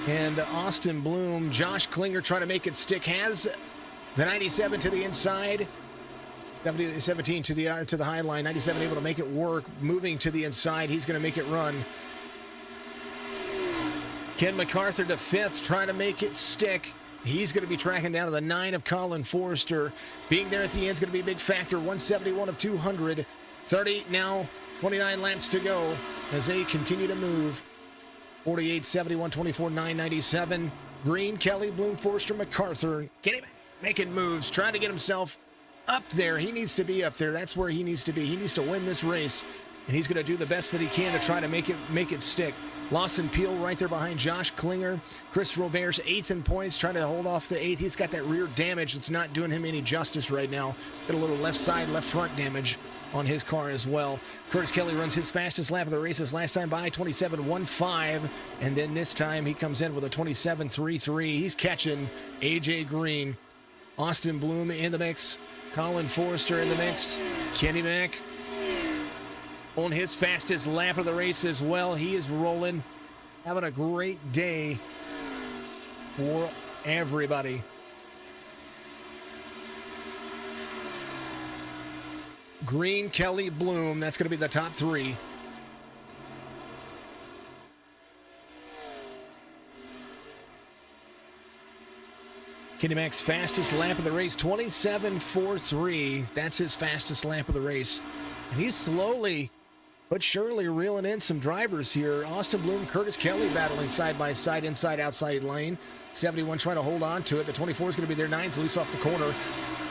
and Austin Bloom. Josh Klinger trying to make it stick. Has the 97 to the inside. 17 to the high line. 97 able to make it work. Moving to the inside. He's going to make it run. Ken MacArthur to 5th, trying to make it stick. He's going to be tracking down to the 9 of Colin Forrester. Being there at the end is going to be a big factor. 171 of 200. 38 now 29 laps to go as they continue to move. 48, 71, 24, 997. Green, Kelly, Bloom, Forster, MacArthur. Kenny making moves, trying to get himself up there. He needs to be up there. That's where he needs to be. He needs to win this race, and he's going to do the best that he can to try to make it stick. Lawson Peel right there behind Josh Klinger. Chris Robert's 8th in points, trying to hold off the 8th. He's got that rear damage that's not doing him any justice right now. Got a little left side, left front damage on his car as well. Curtis Kelly runs his fastest lap of the race his last time by, 27.15, and then this time he comes in with a 27.33. He's catching AJ Green. Austin Bloom in the mix. Colin Forrester in the mix. Kenny Mack on his fastest lap of the race as well. He is rolling, having a great day for everybody. Green, Kelly, Bloom, that's going to be the top three. Kenny Mack's fastest lap of the race, 27.43. That's his fastest lap of the race. And he's slowly but surely reeling in some drivers here. Austin Bloom, Curtis Kelly battling side by side, inside, outside lane. 71 trying to hold on to it. The 24 is going to be there. 9's loose off the corner.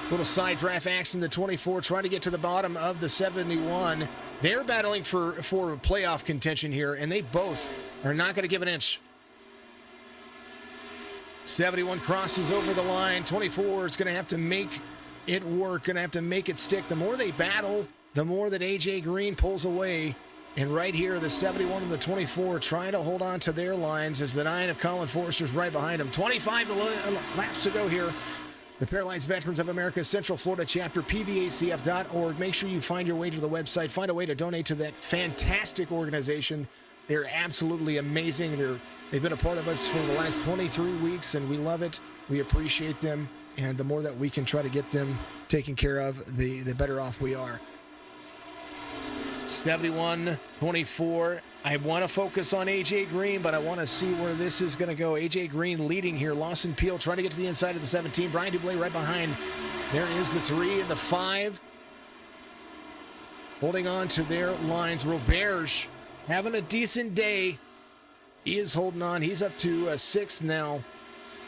Little side draft action. The 24 trying to get to the bottom of the 71. They're battling for playoff contention here, and they both are not going to give an inch. 71 crosses over the line. 24 is going to have to make it work, going to have to make it stick. The more they battle, the more that AJ Green pulls away. And right here, the 71 and the 24 trying to hold on to their lines as the 9 of Colin Forrester's right behind him. 25 laps to go here. The Paralyzed Veterans of America Central Florida chapter, PVACF.org. Make sure you find your way to the website. Find a way to donate to that fantastic organization. They're absolutely amazing. They've been a part of us for the last 23 weeks, and we love it. We appreciate them, and the more that we can try to get them taken care of, the better off we are. 71-24. I want to focus on AJ Green, but I want to see where this is going to go. AJ Green leading here. Lawson Peel trying to get to the inside of the 17. Brian Dublé right behind. There is the 3 and the 5. Holding on to their lines. Roberge having a decent day. He is holding on. He's up to 6th now.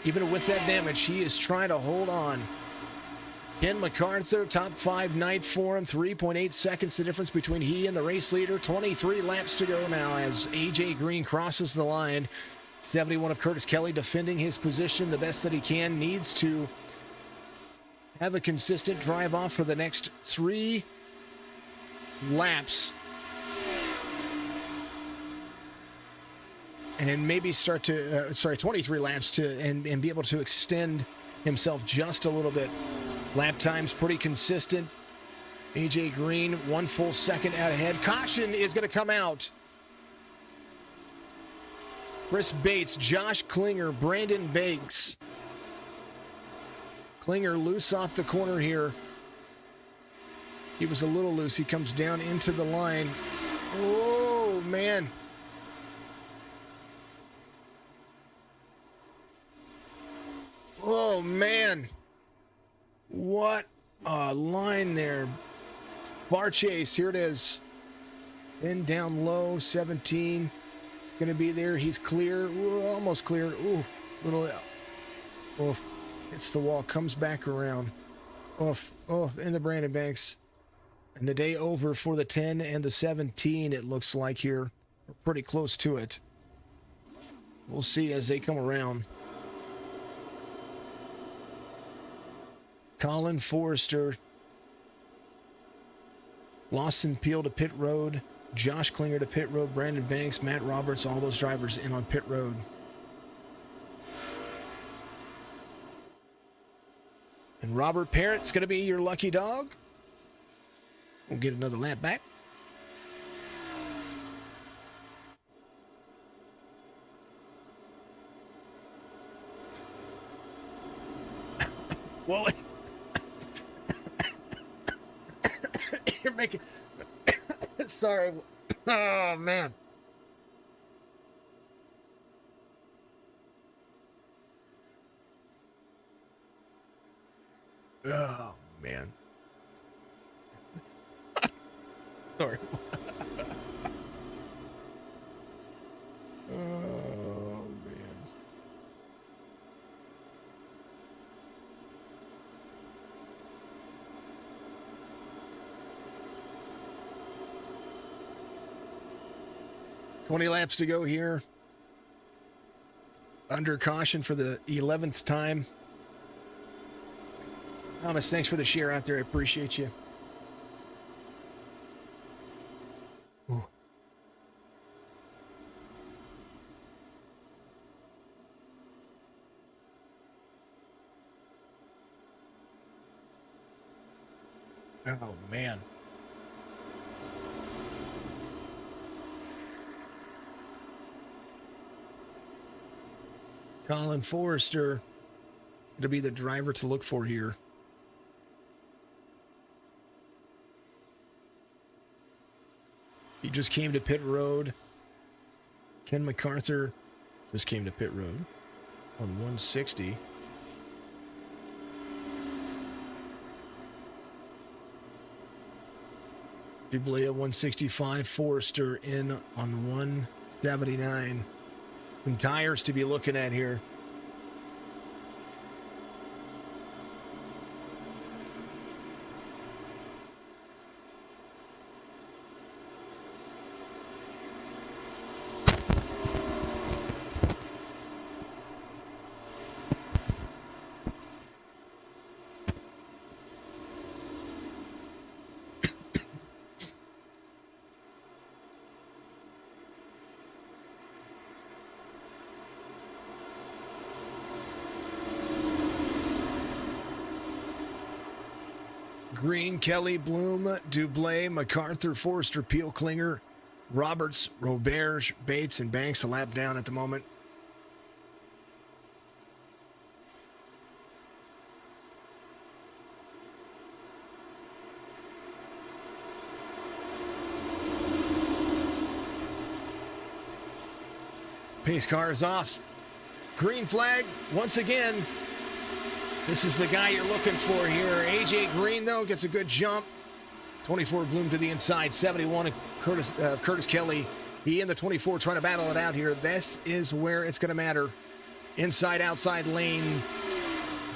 Even with that damage, he is trying to hold on. Ken MacArthur, top 5 night for him. 3.8 seconds the difference between he and the race leader. 23 laps to go now as AJ Green crosses the line. 71 of Curtis Kelly defending his position the best that he can. Needs to have a consistent drive off for the next 3 laps. And maybe start to, 23 laps to, and be able to extend himself just a little bit. Lap time's pretty consistent. AJ Green, 1 full second out ahead. Caution is going to come out. Chris Bates, Josh Klinger, Brandon Banks. Klinger loose off the corner here. He was a little loose. He comes down into the line. Oh, man. Oh, man. What a line there. Bar chase, here it is. 10 down low, 17. Going to be there. He's clear. Ooh, almost clear. Ooh, little. Oof. Hits the wall, comes back around. Oof, oof, into Brandon Banks. And the day over for the 10 and the 17, it looks like here. We're pretty close to it. We'll see as they come around. Colin Forrester, Lawson Peel to pit road, Josh Klinger to pit road, Brandon Banks, Matt Roberts, all those drivers in on pit road. And Robert Parrott's going to be your lucky dog. We'll get another lap back. Wally. You're making. Sorry. Oh, man. Oh, man. Sorry. 20 laps to go here. Under caution for the 11th time. Thomas, thanks for the share out there. I appreciate you. Ooh. Oh, man. Colin Forrester to be the driver to look for here. He just came to pit road. Ken MacArthur just came to pit road on 160. Dublé at 165, Forrester in on 179. Some tires to be looking at here. Green, Kelly, Bloom, Dublé, MacArthur, Forrester, Peel, Klinger, Roberts, Robert, Bates, and Banks a lap down at the moment. Pace car is off. Green flag once again. This is the guy you're looking for here. AJ Green, though, gets a good jump. 24 Bloom to the inside. 71 Curtis Kelly. He and the 24 trying to battle it out here. This is where it's going to matter. Inside, outside lane.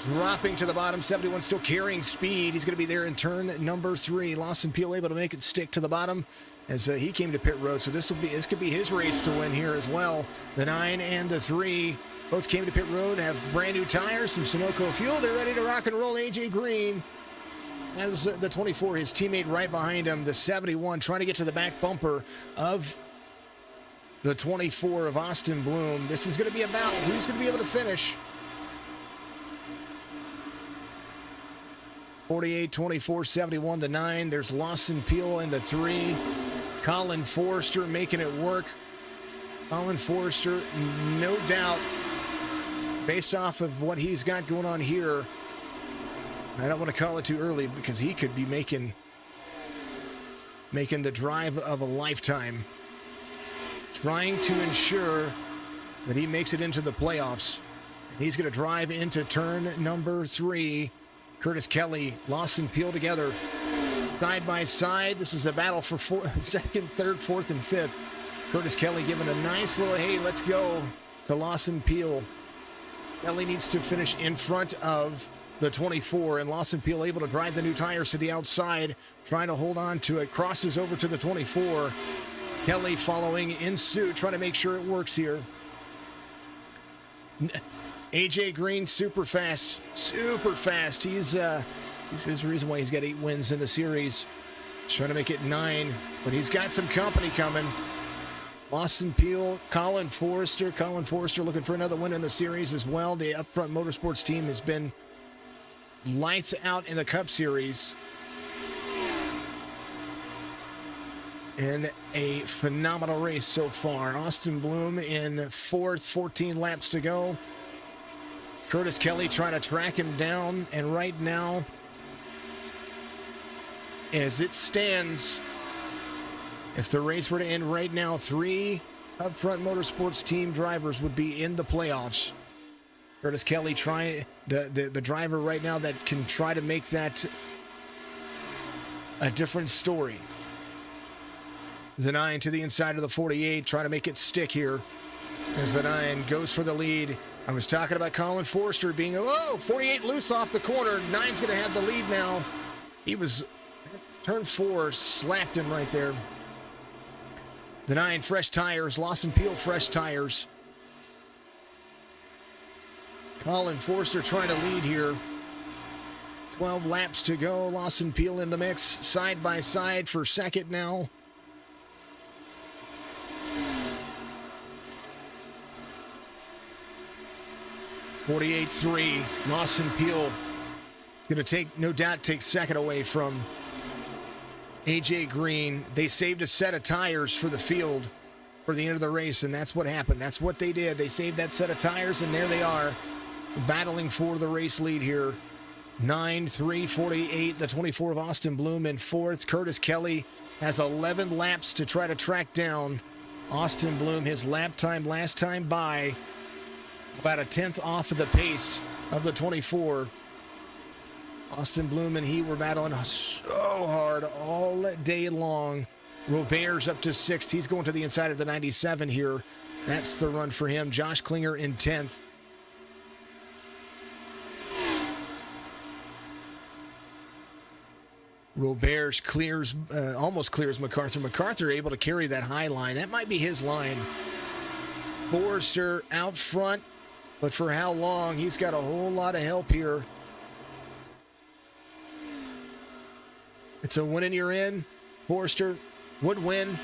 Dropping to the bottom. 71 still carrying speed. He's going to be there in turn number 3. Lawson Peel able to make it stick to the bottom as he came to pit road. So this could be his race to win here as well. The 9 and the 3. Both came to pit road, have brand new tires, some Sunoco fuel. They're ready to rock and roll. AJ Green has the 24, his teammate right behind him. The 71 trying to get to the back bumper of the 24 of Austin Bloom. This is going to be about who's going to be able to finish. 48, 24, 71, the 9. There's Lawson Peel in the 3. Colin Forrester making it work. Colin Forrester, no doubt, based off of what he's got going on here, I don't want to call it too early because he could be making the drive of a lifetime, trying to ensure that he makes it into the playoffs. And he's going to drive into turn number 3. Curtis Kelly, Lawson Peel together, side by side. This is a battle for second, third, fourth, and fifth. Curtis Kelly giving a nice little, hey, let's go to Lawson Peel. Kelly needs to finish in front of the 24, and Lawson Peel able to drive the new tires to the outside, trying to hold on to it, crosses over to the 24. Kelly following in suit, trying to make sure it works here. AJ Green, super fast, super fast. He's the reason why he's got 8 wins in the series. He's trying to make it 9, but he's got some company coming. Lawson Peel, Colin Forrester. Colin Forrester looking for another win in the series as well. The Upfront Motorsports team has been lights out in the Cup Series. And a phenomenal race so far. Austin Bloom in 4th, 14 laps to go. Curtis Kelly trying to track him down. And right now, as it stands, if the race were to end right now, 3 Upfront Motorsports team drivers would be in the playoffs. Curtis Kelly trying the driver right now that can try to make that a different story. The 9 to the inside of the 48, trying to make it stick here as the 9 goes for the lead. I was talking about Colin Forrester being, 48 loose off the corner. 9's going to have the lead now. He was, turn 4 slapped him right there. The 9, fresh tires. Lawson Peel, fresh tires. Colin Forster trying to lead here. 12 laps to go. Lawson Peel in the mix, side by side for second now. .48.3. Lawson Peel going to no doubt take second away from AJ Green. They saved a set of tires for the field for the end of the race, and that's what happened. That's what they did. They saved that set of tires, and there they are, battling for the race lead here. 9:3:48, the 24 of Austin Bloom in fourth. Curtis Kelly has 11 laps to try to track down Austin Bloom. His lap time last time by about a tenth off of the pace of the 24. Austin Bloom and he were battling so hard all day long. Robert's up to sixth. He's going to the inside of the 97 here. That's the run for him. Josh Klinger in 10th. Roberts almost clears MacArthur. MacArthur able to carry that high line. That might be his line. Forrester out front, but for how long? He's got a whole lot of help here. It's a win and you're in. Forrester would win.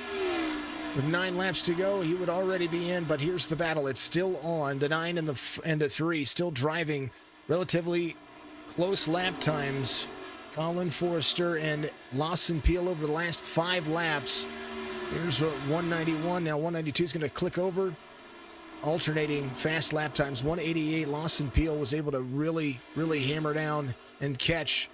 With 9 laps to go, he would already be in, but here's the battle. It's still on. The 9 and the 3 still driving relatively close lap times. Colin Forrester and Lawson Peel over the last 5 laps. Here's 191. Now 192 is going to click over. Alternating fast lap times. 188. Lawson Peel was able to really hammer down and catch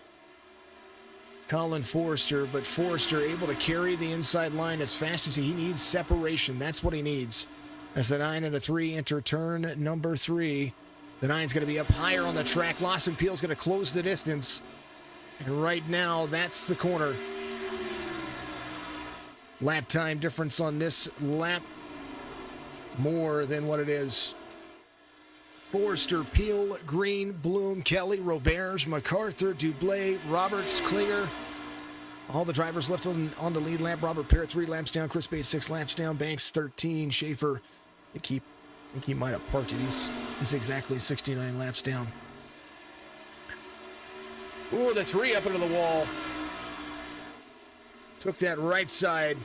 Colin Forrester, but Forrester able to carry the inside line as fast as he needs separation. That's what he needs. As the 9 and the 3 enter turn number 3. The 9's going to be up higher on the track. Lawson Peel's going to close the distance. And right now, that's the corner. Lap time difference on this lap more than what it is. Forrester, Peel, Green, Bloom, Kelly, Roberts, MacArthur, Dublé, Roberts, Klinger. All the drivers left on the lead lap. Robert Parrott 3 laps down. Chris Bates 6 laps down. Banks 13. Schaefer, I think he might have parked it. He's exactly 69 laps down. Ooh, the 3 up into the wall. Took that right side.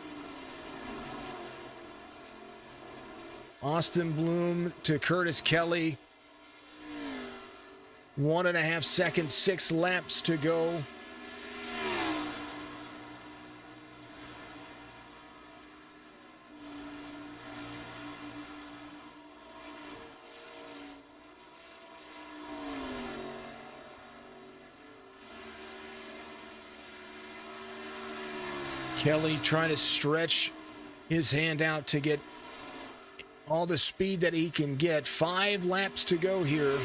Austin Bloom to Curtis Kelly. 1.5 seconds, 6 laps to go. Kelly trying to stretch his hand out to get all the speed that he can get. 5 laps to go here.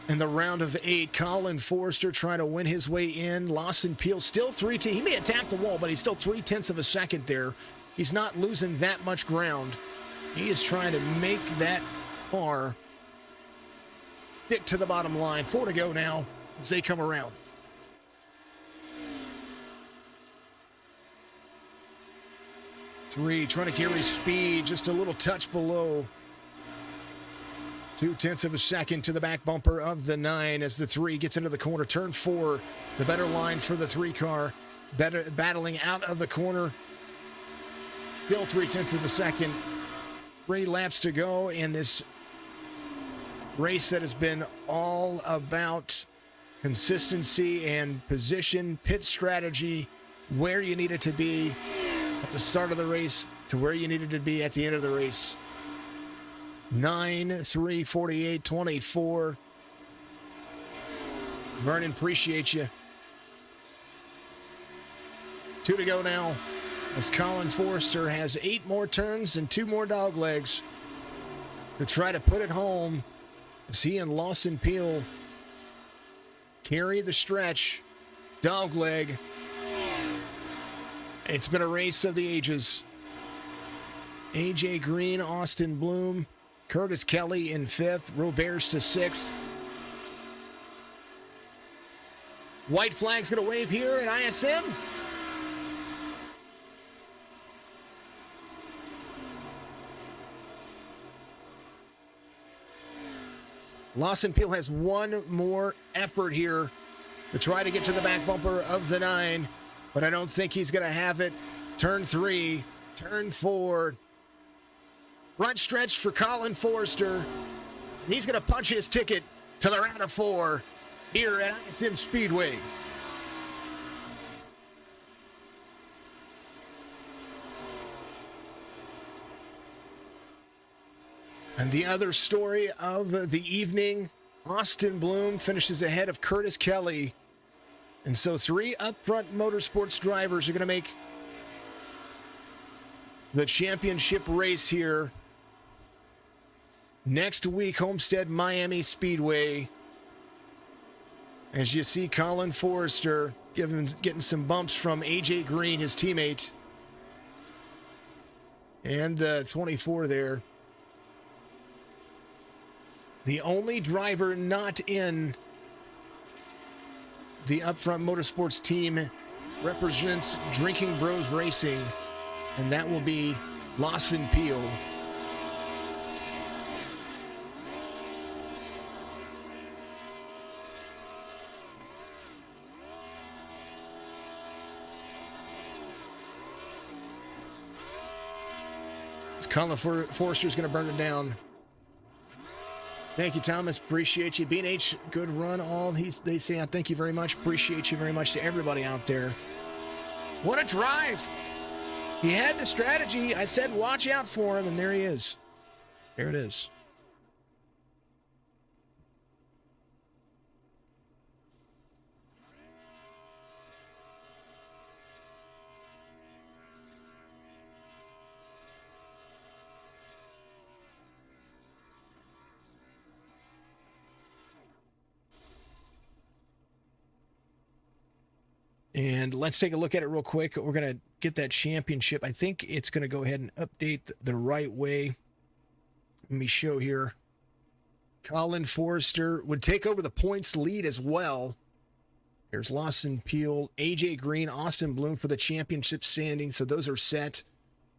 In the round of 8, Colin Forrester trying to win his way in. Lawson Peel still 3 tenths. He may have tapped the wall, but he's still 3 tenths of a second there. He's not losing that much ground. He is trying to make that car stick to the bottom line. 4 to go now as they come around. Three trying to carry speed just a little touch below. 2 tenths of a second to the back bumper of the 9 as the 3 gets into the corner. Turn 4, the better line for the 3 car. Battling out of the corner. Still 3 tenths of a second. 3 laps to go in this race that has been all about consistency and position, pit strategy, where you need it to be at the start of the race to where you needed to be at the end of the race. 9:3:48:24. Vernon, appreciate you. 2 to go now as Colin Forrester has 8 more turns and 2 more dog legs to try to put it home as he and Lawson Peel carry the stretch. Dog leg. It's been a race of the ages. AJ Green, Austin Bloom, Curtis Kelly in 5th, Roberts to 6th. White flag's going to wave here at ISM. Lawson Peel has one more effort here to try to get to the back bumper of the 9, but I don't think he's going to have it. Turn 3, turn 4. Front stretch for Colin Forrester. He's going to punch his ticket to the round of 4 here at ISM Speedway. And the other story of the evening, Austin Bloom finishes ahead of Curtis Kelly. And so 3 Upfront Motorsports drivers are going to make the championship race here next week, Homestead Miami Speedway. As you see Colin Forrester getting some bumps from AJ Green, his teammate. And 24 there. The only driver not in the Upfront Motorsports team represents Drinking Bros Racing, and that will be Lawson Peel. Colin Forrester is going to burn it down. Thank you, Thomas. Appreciate you. B&H, good run. They say, I thank you very much. Appreciate you very much to everybody out there. What a drive. He had the strategy. I said, watch out for him, and there he is. There it is. And let's take a look at it real quick. We're going to get that championship. I think it's going to go ahead and update the right way. Let me show here. Colin Forrester would take over the points lead as well. There's Lawson Peel, AJ Green, Austin Bloom for the championship standing. So those are set.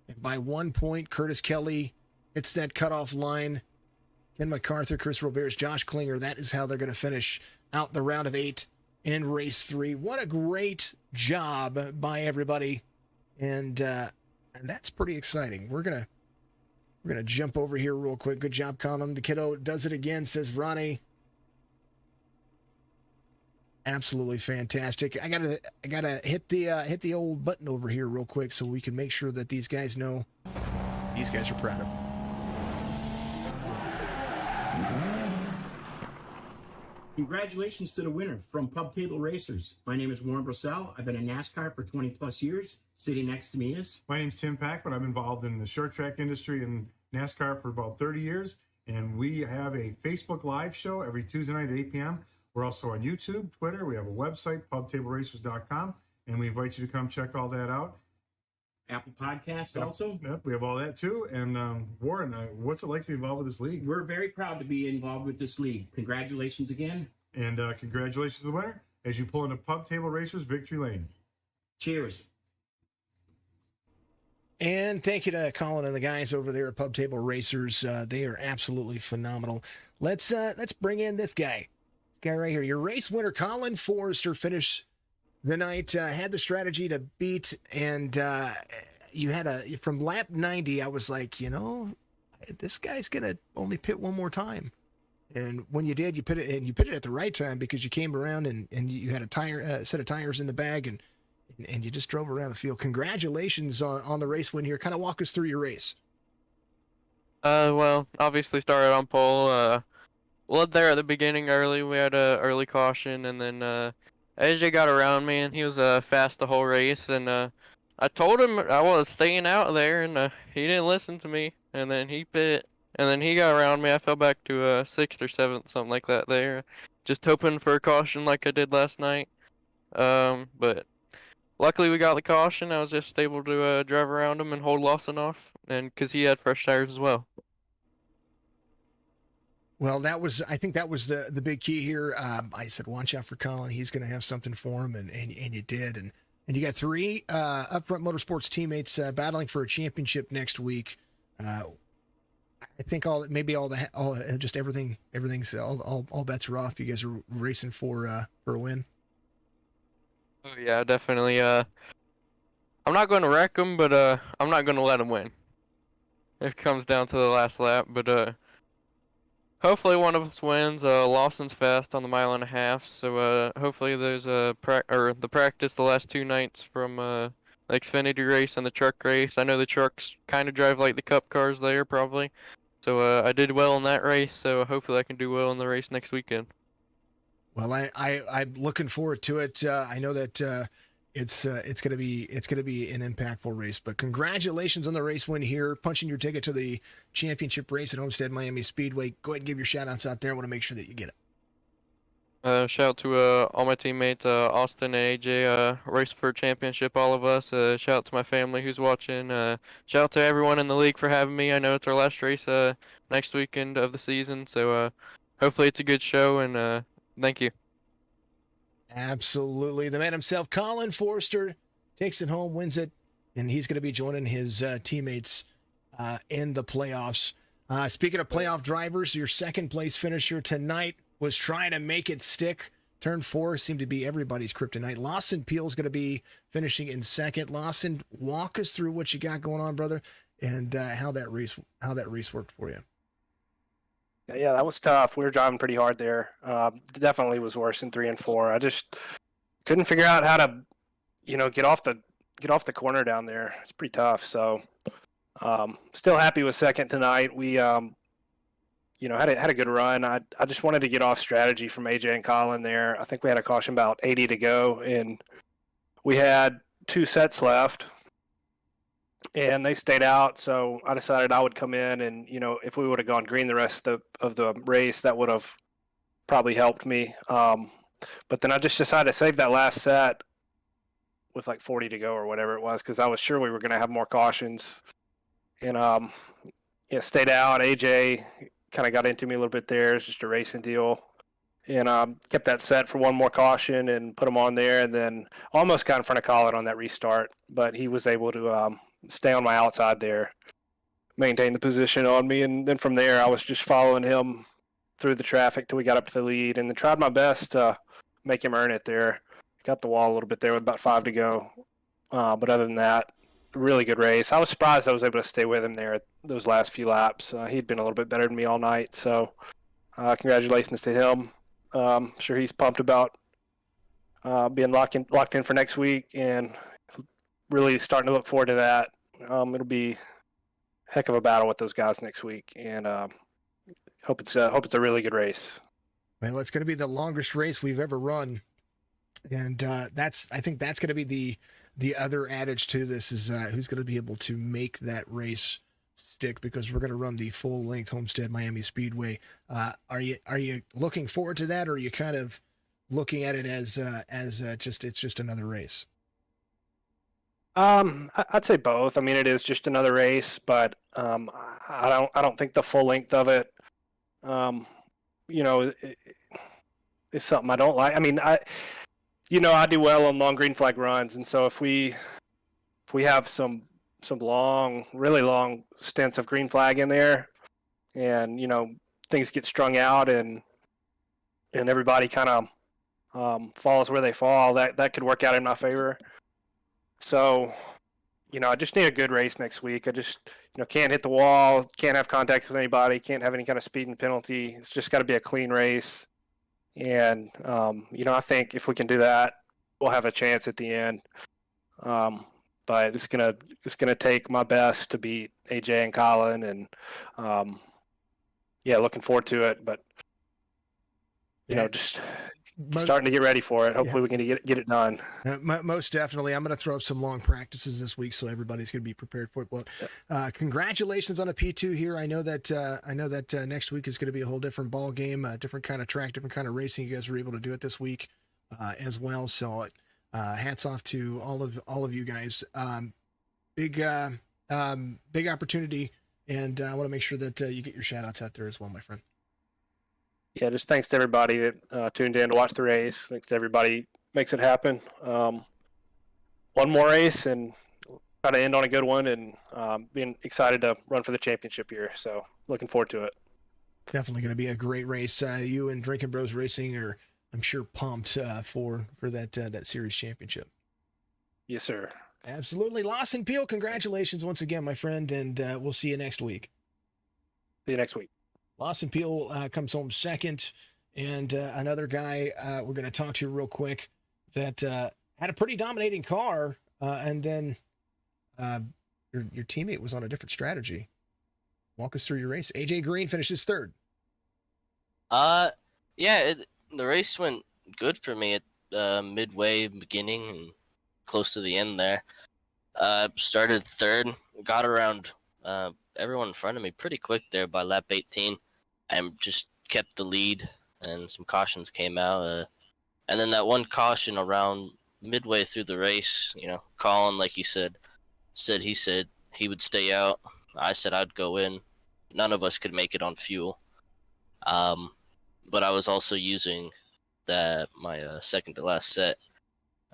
And by 1 point, Curtis Kelly hits that cutoff line. Ken MacArthur, Chris Roberts, Josh Klinger. That is how they're going to finish out the round of 8. In race 3. What a great job by everybody. And that's pretty exciting. We're gonna jump over here real quick. Good job, Colin. The kiddo does it again, says Ronnie. Absolutely fantastic. I gotta hit the old button over here real quick so we can make sure that these guys know these guys are proud of them. Congratulations to the winner from Pub Table Racers. My name is Warren Brissell. I've been in NASCAR for 20 plus years. Sitting next to me is... My name's Tim Packman. I've been involved in the short track industry and NASCAR for about 30 years. And we have a Facebook Live show every Tuesday night at 8 p.m. We're also on YouTube, Twitter. We have a website, pubtableracers.com. And we invite you to come check all that out. Apple Podcast also. Yep, we have all that too. And Warren, what's it like to be involved with this league? We're very proud to be involved with this league. Congratulations again. And congratulations to the winner as you pull into Pub Table Racers Victory Lane. Cheers. And thank you to Colin and the guys over there at Pub Table Racers. They are absolutely phenomenal. Let's bring in this guy. This guy right here. Your race winner, Colin Forrester, finished the night, had the strategy to beat, and you had from lap 90, I was like, this guy's going to only pit one more time. And when you did, you put it at the right time because you came around and you had a set of tires in the bag and you just drove around the field. Congratulations on the race win here. Kind of walk us through your race. Well, obviously started on pole. Led there at the beginning early. We had a early caution, and then AJ got around me, and he was fast the whole race. And I told him I was staying out there, and he didn't listen to me. And then he pit. And then he got around me. I fell back to 6th or 7th, something like that there. Just hoping for a caution like I did last night. But luckily we got the caution. I was just able to drive around him and hold Lawson off, and because he had fresh tires as well. Well, I think that was the big key here. I said, watch out for Colin. He's going to have something for him, and you did. And you got 3 Upfront Motorsports teammates battling for a championship next week. I think just everything's all bets are off. You guys are racing for a win. Oh yeah, definitely. I'm not going to wreck them, but I'm not going to let them win. It comes down to the last lap, but hopefully one of us wins. Lawson's fast on the 1.5 miles, so hopefully there's the practice the last 2 nights from the Xfinity race and the truck race. I know the trucks kind of drive like the Cup cars there, probably. So I did well in that race, so hopefully I can do well in the race next weekend. Well, I'm looking forward to it. I know that it's gonna be an impactful race. But congratulations on the race win here, punching your ticket to the championship race at Homestead Miami Speedway. Go ahead and give your shout outs out there. I want to make sure that you get it. Shout out to all my teammates, Austin and AJ, race for a championship, all of us. Shout out to my family who's watching. Shout out to everyone in the league for having me. I know it's our last race next weekend of the season, so hopefully it's a good show, and thank you. Absolutely. The man himself, Colin Forster, takes it home, wins it, and he's going to be joining his teammates in the playoffs. Speaking of playoff drivers, your second place finisher tonight was trying to make it stick. Turn 4 seemed to be everybody's kryptonite. Lawson Peel is going to be finishing in second. Lawson, walk us through what you got going on, brother, and how that race worked for you. Yeah, that was tough. We were driving pretty hard there. Definitely was worse in 3 and 4. I just couldn't figure out how to, get off the corner down there. It's pretty tough. So, still happy with second tonight. We, had a good run. I just wanted to get off strategy from AJ and Colin there. I think we had a caution about 80 to go, and we had 2 sets left. And they stayed out, so I decided I would come in, and if we would have gone green the rest of the race, that would have probably helped me. But then I just decided to save that last set with like 40 to go or whatever it was, because I was sure we were going to have more cautions. And stayed out. AJ kind of got into me a little bit there. It's just a racing deal, and kept that set for one more caution and put him on there, and then almost got in front of Colin on that restart, but he was able to stay on my outside there, maintain the position on me, and then from there I was just following him through the traffic till we got up to the lead, and then tried my best to make him earn it there. Got the wall a little bit there with about 5 to go, but other than that, really good race. I was surprised I was able to stay with him there those last few laps. He'd been a little bit better than me all night, so congratulations to him. I'm sure he's pumped about being locked in for next week, and really starting to look forward to that. It'll be a heck of a battle with those guys next week, and hope it's a really good race. Well, it's going to be the longest race we've ever run, and I think that's going to be the other adage to this is who's going to be able to make that race stick, because we're going to run the full length Homestead Miami Speedway. Are you looking forward to that, or are you kind of looking at it as just another race? I'd say both. I mean, it is just another race, but I don't think the full length of it, is something I don't like. I mean, I do well on long green flag runs, and so if we have some really long stints of green flag in there, and things get strung out, and everybody kind of falls where they fall, that could work out in my favor. So, I just need a good race next week. I just, can't hit the wall, can't have contact with anybody, can't have any kind of speeding penalty. It's just got to be a clean race. And, I think if we can do that, we'll have a chance at the end. But it's gonna take my best to beat AJ and Colin, and looking forward to it. But just starting to get ready for it. Hopefully we can get it done. Most definitely. I'm going to throw up some long practices this week, so everybody's going to be prepared for it. Well, congratulations on a P2 here. I know that next week is going to be a whole different ball game, different kind of track, different kind of racing. You guys were able to do it this week as well. So hats off to all of you guys. Big opportunity, and I want to make sure that you get your shout outs out there as well, my friend. Yeah, just thanks to everybody that tuned in to watch the race. Thanks to everybody makes it happen. One more race and try to end on a good one, and being excited to run for the championship here. So looking forward to it. Definitely going to be a great race. You and Drinking Bros Racing are, I'm sure, pumped for that series championship. Yes, sir. Absolutely. Lawson Peel, congratulations once again, my friend, and we'll see you next week. See you next week. Lawson Peel comes home second, and another guy we're going to talk to real quick that had a pretty dominating car, and then your teammate was on a different strategy. Walk us through your race. AJ Green finishes third. Yeah, the race went good for me at midway, beginning, and close to the end there. Started third, got around everyone in front of me pretty quick there by lap 18, and just kept the lead, and some cautions came out. And then that one caution around midway through the race, Colin, like he said he would stay out. I said I'd go in. None of us could make it on fuel. But I was also using my second to last set,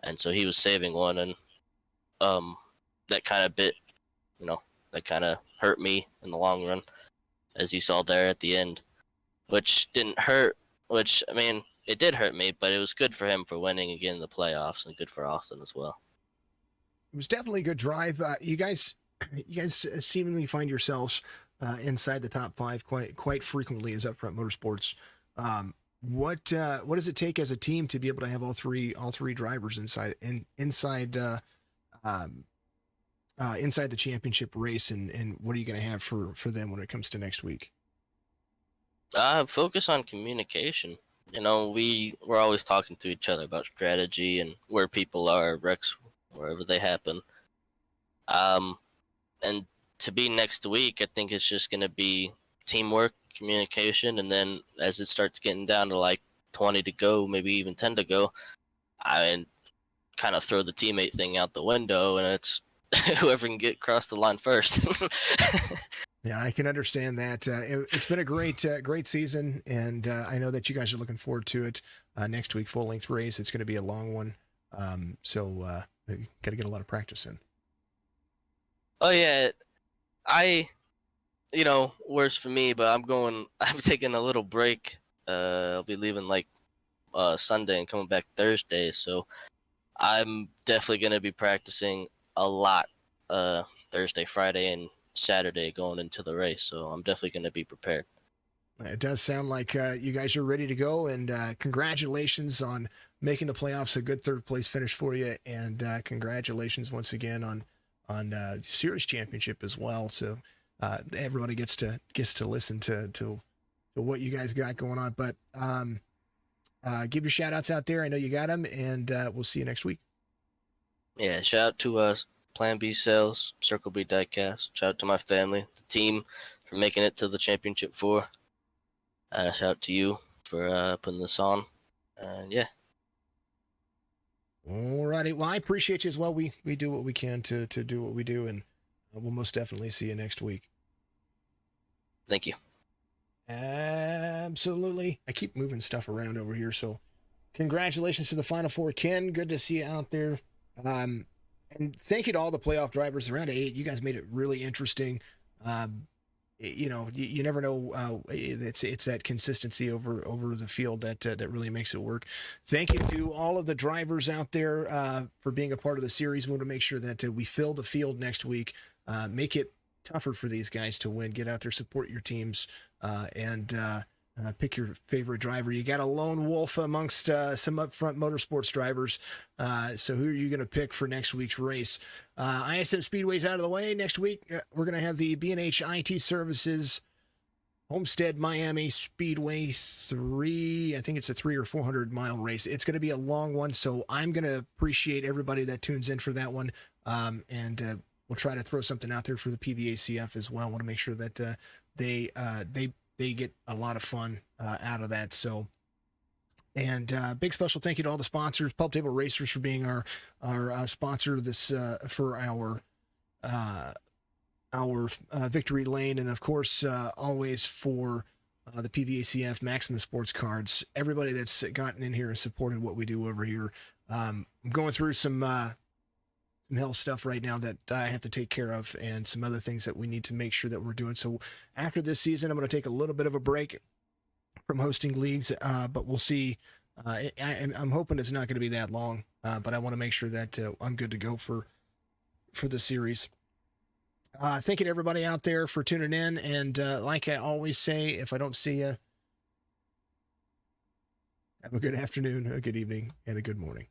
and so he was saving one, and that kind of that kind of hurt me in the long run, as you saw there at the end, which didn't hurt. It did hurt me, but it was good for him for winning again in the playoffs, and good for Austin as well. It was definitely a good drive. You guys seemingly find yourselves inside the top five quite frequently as Upfront Motorsports. What does it take as a team to be able to have all three drivers inside the championship race, and what are you going to have for them when it comes to next week? Focus on communication. We're always talking to each other about strategy and where people are, wrecks, wherever they happen. And to be next week, I think it's just going to be teamwork, communication, and then as it starts getting down to like 20 to go, maybe even 10 to go, I kind of throw the teammate thing out the window, and it's whoever can get across the line first. Yeah, I can understand that. It's been a great season, and I know that you guys are looking forward to it. Next week, full-length race. It's going to be a long one, so got to get a lot of practice in. Oh yeah, worse for me, but I'm taking a little break. I'll be leaving like Sunday and coming back Thursday, so I'm definitely going to be practicing a lot Thursday, Friday, and Saturday going into the race, so I'm definitely going to be prepared. It does sound like you guys are ready to go, and congratulations on making the playoffs. A good third place finish for you, and congratulations once again on series championship as well. So everybody gets to listen to what you guys got going on. But give your shout outs out there. I know you got them, and we'll see you next week. Yeah, shout out to Plan B Sales, Circle B Diecast. Shout out to my family, the team, for making it to the championship 4. Shout out to you for putting this on. Yeah. All righty. Well, I appreciate you as well. We do what we can to do what we do, and we'll most definitely see you next week. Thank you. Absolutely. I keep moving stuff around over here, so congratulations to the Final Four. Ken, good to see you out there. And thank you to all the playoff drivers around 8. You guys made it really interesting. You never know. It's that consistency over the field that really makes it work. Thank you to all of the drivers out there for being a part of the series. We want to make sure that we fill the field next week, make it tougher for these guys to win. Get out there, support your teams, and pick your favorite driver. You got a lone wolf amongst some Upfront Motorsports drivers. So who are you going to pick for next week's race? ISM Speedway's out of the way. Next week, we're going to have the B&H IT Services Homestead Miami Speedway 3. I think it's a 300 or 400 mile race. It's going to be a long one, so I'm going to appreciate everybody that tunes in for that one. And we'll try to throw something out there for the PVACF as well. I want to make sure that they get a lot of fun out of that. So, and big special thank you to all the sponsors, Pub Table Racers for being our sponsor this for our victory lane, and of course always for the PVACF Maximum Sports Cards. Everybody that's gotten in here and supported what we do over here. I'm going through some health stuff right now that I have to take care of, and some other things that we need to make sure that we're doing. So after this season, I'm going to take a little bit of a break from hosting leagues, but we'll see. I'm hoping it's not going to be that long, but I want to make sure that I'm good to go for the series. Thank you to everybody out there for tuning in, and like I always say, if I don't see you, have a good afternoon, a good evening, and a good morning.